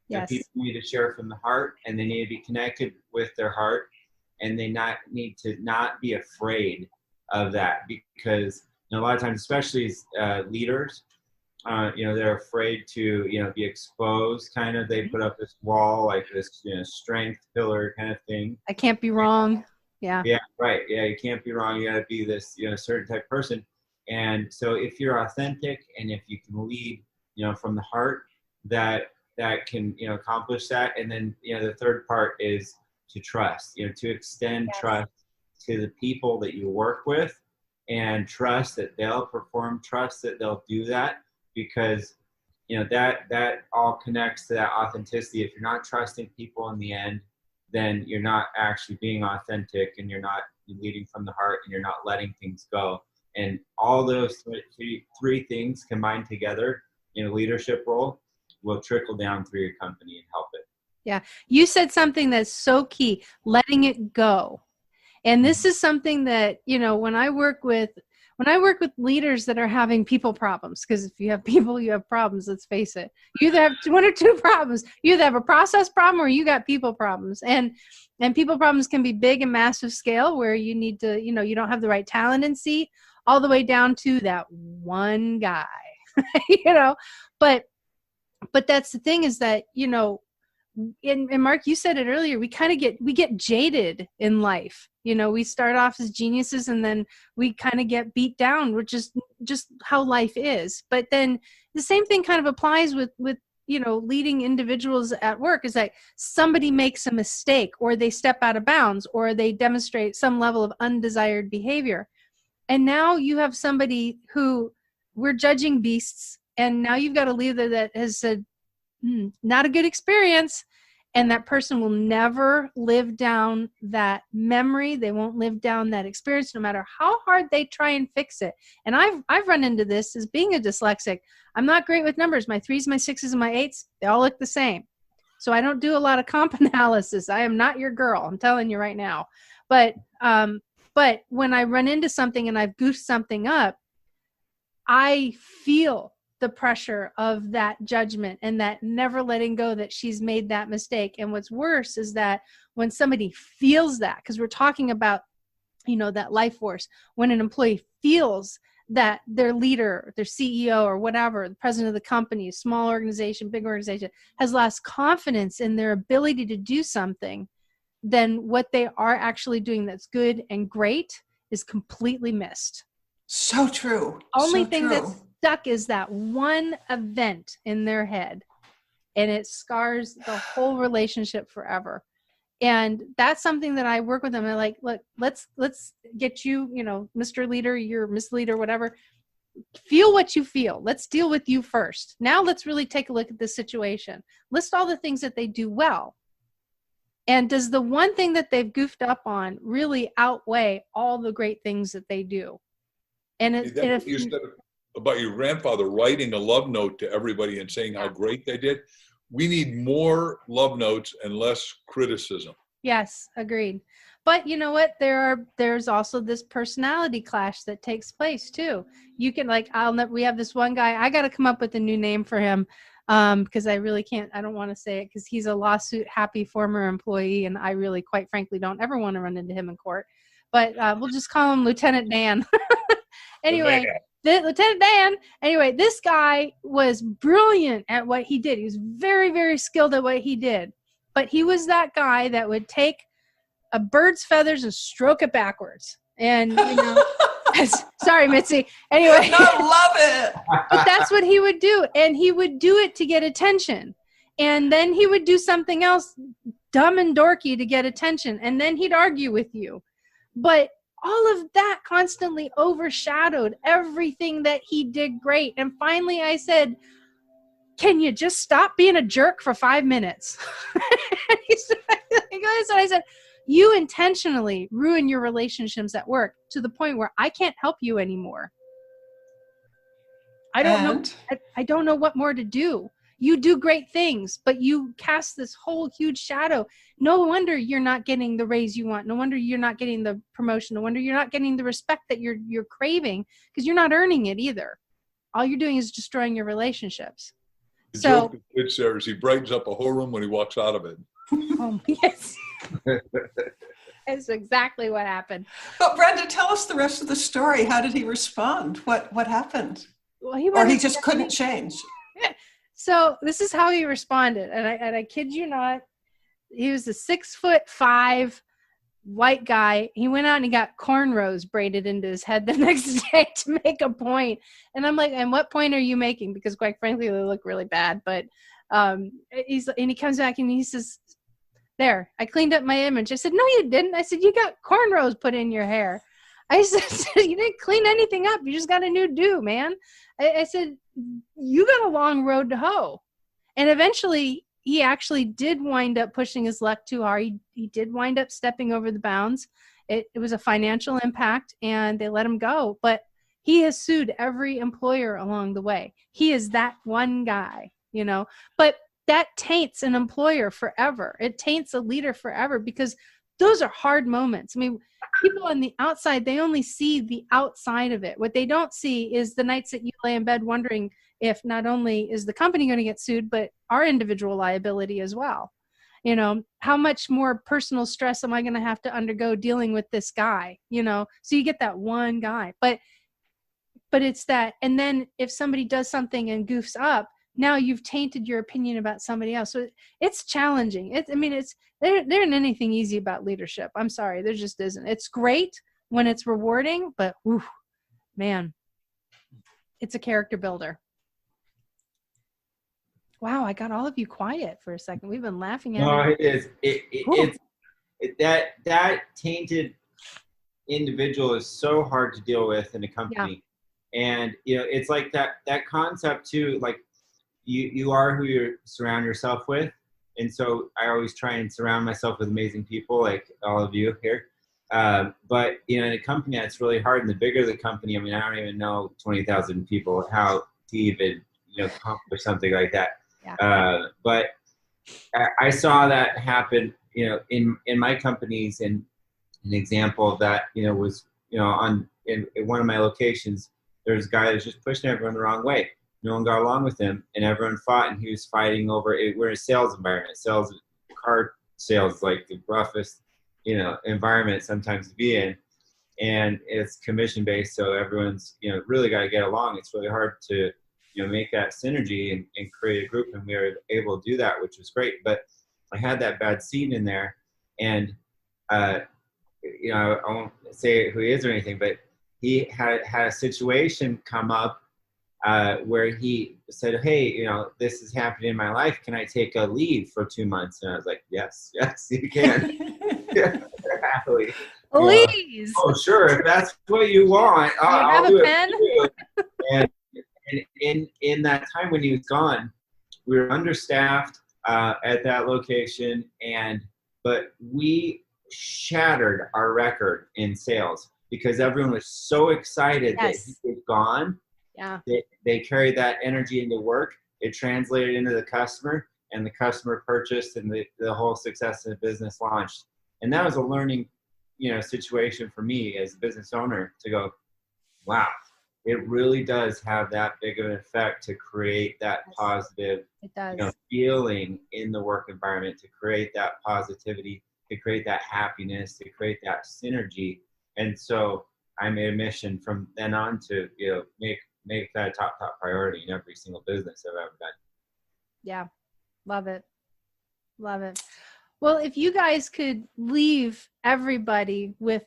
Yes. And people need to share from the heart, and they need to be connected with their heart, and they need to not be afraid of that, because a lot of times, especially as leaders, they're afraid to, be exposed, kind of. They put up this wall, like this, strength pillar kind of thing. I can't be wrong. Yeah. Yeah, right. Yeah, you can't be wrong. You got to be this, certain type of person. And so if you're authentic, and if you can lead, from the heart, that can, accomplish that. And then, the third part is to trust, to extend trust to the people that you work with, and trust that they'll perform, trust that they'll do that. Because, that all connects to that authenticity. If you're not trusting people in the end, then you're not actually being authentic, and you're not leading from the heart, and you're not letting things go. And all those three things combined together in a leadership role will trickle down through your company and help it. Yeah. You said something that's so key, letting it go. And this is something that, you know, when I work with leaders that are having people problems, because if you have people, you have problems, let's face it. You either have one or two problems. You either have a process problem or you got people problems. And people problems can be big and massive scale where you need to, you know, you don't have the right talent in seat, all the way down to that one guy, you know, but that's the thing is that, you know, and Mark, you said it earlier, we get jaded in life. You know, we start off as geniuses and then we kind of get beat down, which is just how life is. But then the same thing kind of applies with, you know, leading individuals at work, is that somebody makes a mistake or they step out of bounds or they demonstrate some level of undesired behavior. And now you have somebody who we're judging beasts. And now you've got a leader that has said, not a good experience. And that person will never live down that memory. They won't live down that experience, no matter how hard they try and fix it. And I've run into this as being a dyslexic. I'm not great with numbers. My 3s, my 6s, and my 8s, they all look the same. So I don't do a lot of comp analysis. I am not your girl. I'm telling you right now. But when I run into something and I've goofed something up, I feel the pressure of that judgment and that never letting go that she's made that mistake. And what's worse is that when somebody feels that, because we're talking about, you know, that life force, when an employee feels that their leader, their CEO or whatever, the president of the company, small organization, big organization, has lost confidence in their ability to do something, then what they are actually doing that's good and great is completely missed. So true. Only so thing true. that's stuck is that one event in their head, and it scars the whole relationship forever. And that's something that I work with them. I'm like, look, let's get you, you know, Mr. Leader, you're Miss Leader, whatever. Feel what you feel. Let's deal with you first. Now let's really take a look at this situation. List all the things that they do well. And does the one thing that they've goofed up on really outweigh all the great things that they do? And if you said about your grandfather writing a love note to everybody and saying how great they did. We need more love notes and less criticism. Yes, agreed. But you know what? There's also this personality clash that takes place too. You can we have this one guy. I got to come up with a new name for him because I really can't. I don't want to say it because he's a lawsuit happy former employee, and I really, quite frankly, don't ever want to run into him in court. But we'll just call him Lieutenant Dan. Anyway. Lieutenant Dan, anyway, this guy was brilliant at what he did. He was very, very skilled at what he did. But he was that guy that would take a bird's feathers and stroke it backwards. And, you know, sorry, Mitzi. Anyway. I love it. But that's what he would do. And he would do it to get attention. And then he would do something else dumb and dorky to get attention. And then he'd argue with you. But all of that constantly overshadowed everything that he did great. And finally I said, can you just stop being a jerk for 5 minutes? And he said, I said, you intentionally ruin your relationships at work to the point where I can't help you anymore. I don't know what more to do. You do great things, but you cast this whole huge shadow. No wonder you're not getting the raise you want. No wonder you're not getting the promotion. No wonder you're not getting the respect that you're craving, because you're not earning it either. All you're doing is destroying your relationships. The joke is there is he brightens up a whole room when he walks out of it. Oh, yes. That's exactly what happened. But Brenda, tell us the rest of the story. How did he respond? What happened? Well, he just couldn't change. So this is how he responded, and I kid you not, he was a 6'5" white guy. He went out and he got cornrows braided into his head the next day to make a point. And I'm like, and what point are you making? Because quite frankly, they look really bad. But he comes back and he says, there, I cleaned up my image. I said, no, you didn't. I said, you got cornrows put in your hair. I said, you didn't clean anything up. You just got a new do, man. I said, you got a long road to hoe. And eventually he actually did wind up pushing his luck too hard. He did wind up stepping over the bounds. It was a financial impact and they let him go. But He has sued every employer along the way. He is that one guy, you know, but that taints an employer forever. It taints a leader forever, because those are hard moments. I mean, people on the outside, they only see the outside of it. What they don't see is the nights that you lay in bed wondering if not only is the company going to get sued, but our individual liability as well. You know, how much more personal stress am I going to have to undergo dealing with this guy, you know? So you get that one guy, but it's that, and then if somebody does something and goofs up, now you've tainted your opinion about somebody else. So it's challenging. There isn't anything easy about leadership. I'm sorry, there just isn't. It's great when it's rewarding, but whew, man, it's a character builder. Wow, I got all of you quiet for a second. We've been laughing at No, it. It's that tainted individual is so hard to deal with in a company. Yeah. And you know, it's like that concept too, like you are who you surround yourself with. And so I always try and surround myself with amazing people like all of you here. But you know, in a company that's really hard, and the bigger the company, I mean, I don't even know 20,000 people how to even, you know, accomplish something like that. Yeah. But I saw that happen, you know, in my companies, and an example of that, you know, was, you know, in one of my locations, there was a guy that was just pushing everyone the wrong way. No one got along with him, and everyone fought, and he was fighting over it. We're in a sales environment. Car sales, like the roughest, you know, environment sometimes to be in. And it's commission based, so everyone's, you know, really got to get along. It's really hard to, you know, make that synergy and create a group, and we were able to do that, which was great. But I had that bad seed in there, and you know, I won't say who he is or anything, but he had a situation come up where he said, "Hey, you know, this is happening in my life. Can I take a leave for 2 months?" And I was like, "Yes, you can." Happily. Please. Oh, sure. If that's what you want, I'll do it. And in that time when he was gone, we were understaffed at that location, but we shattered our record in sales because everyone was so excited that he was gone. Yeah. They carried that energy into work. It translated into the customer, and the customer purchased, and the whole success of the business launched. And that was a learning, you know, situation for me as a business owner to go, wow, it really does have that big of an effect to create that positive, it does, you know, feeling in the work environment, to create that positivity, to create that happiness, to create that synergy. And so I made a mission from then on to, you know, make that a top priority in every single business I've ever done. Yeah. Love it. Love it. Well, if you guys could leave everybody with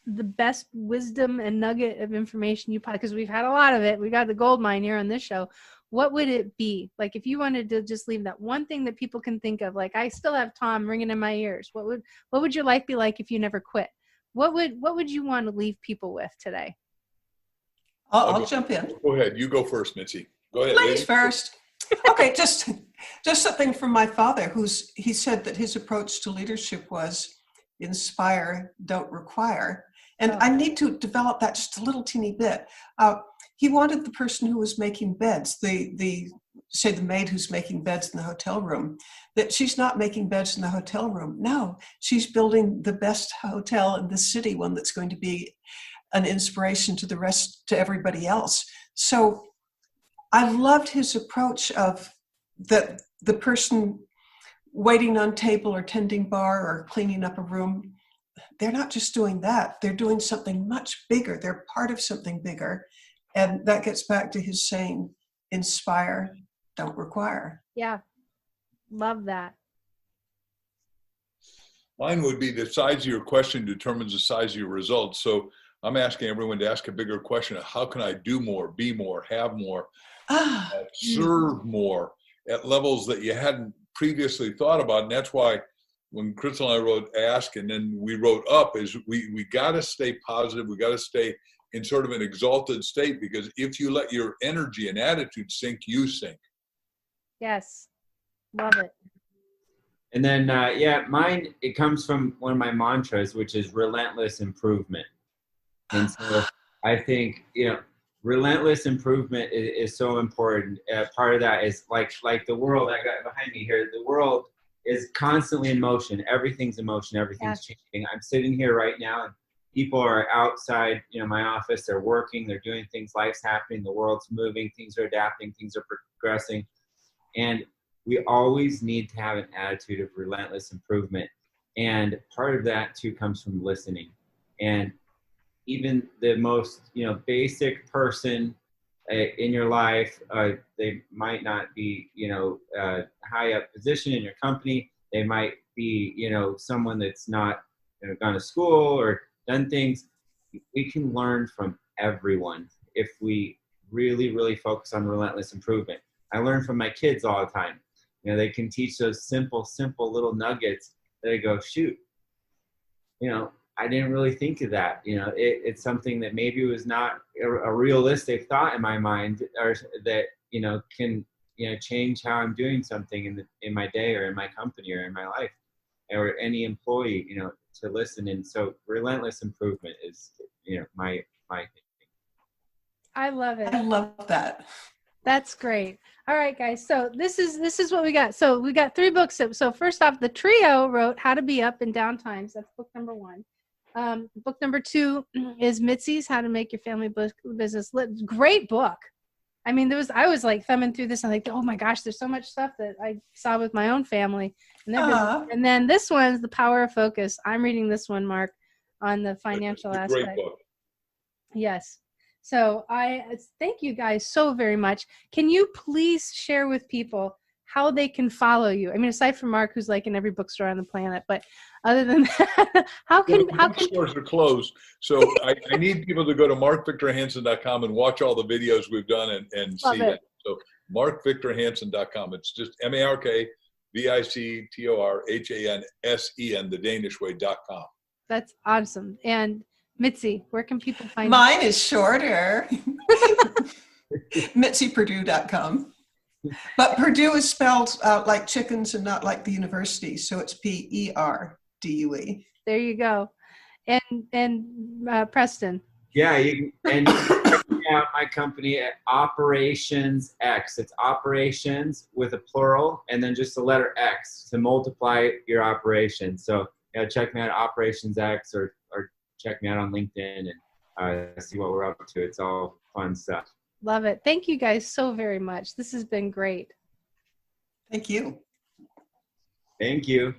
the best wisdom and nugget of information you probably, because we've had a lot of it, we got the gold mine here on this show, what would it be? Like, if you wanted to just leave that one thing that people can think of, like, I still have Tom ringing in my ears, what would your life be like if you never quit? What would you want to leave people with today? I'll jump in. Go ahead. You go first, Mitzi. Go ahead. Ladies first. Okay, just something from my father, he said that his approach to leadership was inspire, don't require. And I need to develop that just a little teeny bit. He wanted the person who was making beds, the maid who's making beds in the hotel room, that she's not making beds in the hotel room. No, she's building the best hotel in the city, one that's going to be an inspiration to everybody else. So I loved his approach of the person waiting on table or tending bar or cleaning up a room. They're not just doing that. They're doing something much bigger. They're part of something bigger. And that gets back to his saying, inspire, don't require. Yeah. Love that. Mine would be the size of your question determines the size of your results. So I'm asking everyone to ask a bigger question of how can I do more, be more, have more, serve more at levels that you hadn't previously thought about. And that's why when Crystal and I wrote ask and then we wrote up is we got to stay positive. We got to stay in sort of an exalted state, because if you let your energy and attitude sink, you sink. Yes. Love it. And then, mine, it comes from one of my mantras, which is relentless improvement. And so I think, relentless improvement is so important. Part of that is like the world I got behind me here. The world is constantly in motion. Everything's in motion. Everything's changing. I'm sitting here right now, and people are outside, my office. They're working. They're doing things. Life's happening. The world's moving. Things are adapting. Things are progressing. And we always need to have an attitude of relentless improvement. And part of that, too, comes from listening. And even the most, basic person in your life, they might not be, high up position in your company. They might be, someone that's not gone to school or done things. We can learn from everyone if we really, really focus on relentless improvement. I learn from my kids all the time. They can teach those simple little nuggets that I go, shoot, I didn't really think of that. It's something that maybe was not a realistic thought in my mind, or that, can, change how I'm doing something in my day or in my company or in my life, or any employee, to listen. And so relentless improvement is, my thing. I love it. I love that. That's great. All right, guys. So this is what we got. So we got 3 books. So first off, the trio wrote How to Be Up in Down Times. That's book number 1. Book number 2 is Mitzi's How to Make Your Family Business Lit. Great book. I mean, I was like thumbing through this and like, oh my gosh, there's so much stuff that I saw with my own family. And then this one's The Power of Focus. I'm reading this one, Mark, on the financial aspect. Great book. Yes. So I thank you guys so very much. Can you please share with people how they can follow you? I mean, aside from Mark, who's like in every bookstore on the planet, but other than that, how can stores are closed? So I need people to go to markvictorhansen.com and watch all the videos we've done and see that. So markvictorhansen.com. It's just MarkVictorhansen, the Danish way.com. That's awesome. And Mitzi, where can people find Mine is shorter. MitziPerdue.com. But Purdue is spelled like chickens and not like the university, so it's Perdue. There you go. And Preston. Yeah, you can check out my company at Operations X. It's operations with a plural and then just the letter X to multiply your operations. So check me out at Operations X or check me out on LinkedIn and see what we're up to. It's all fun stuff. Love it. Thank you guys so very much. This has been great. Thank you. Thank you.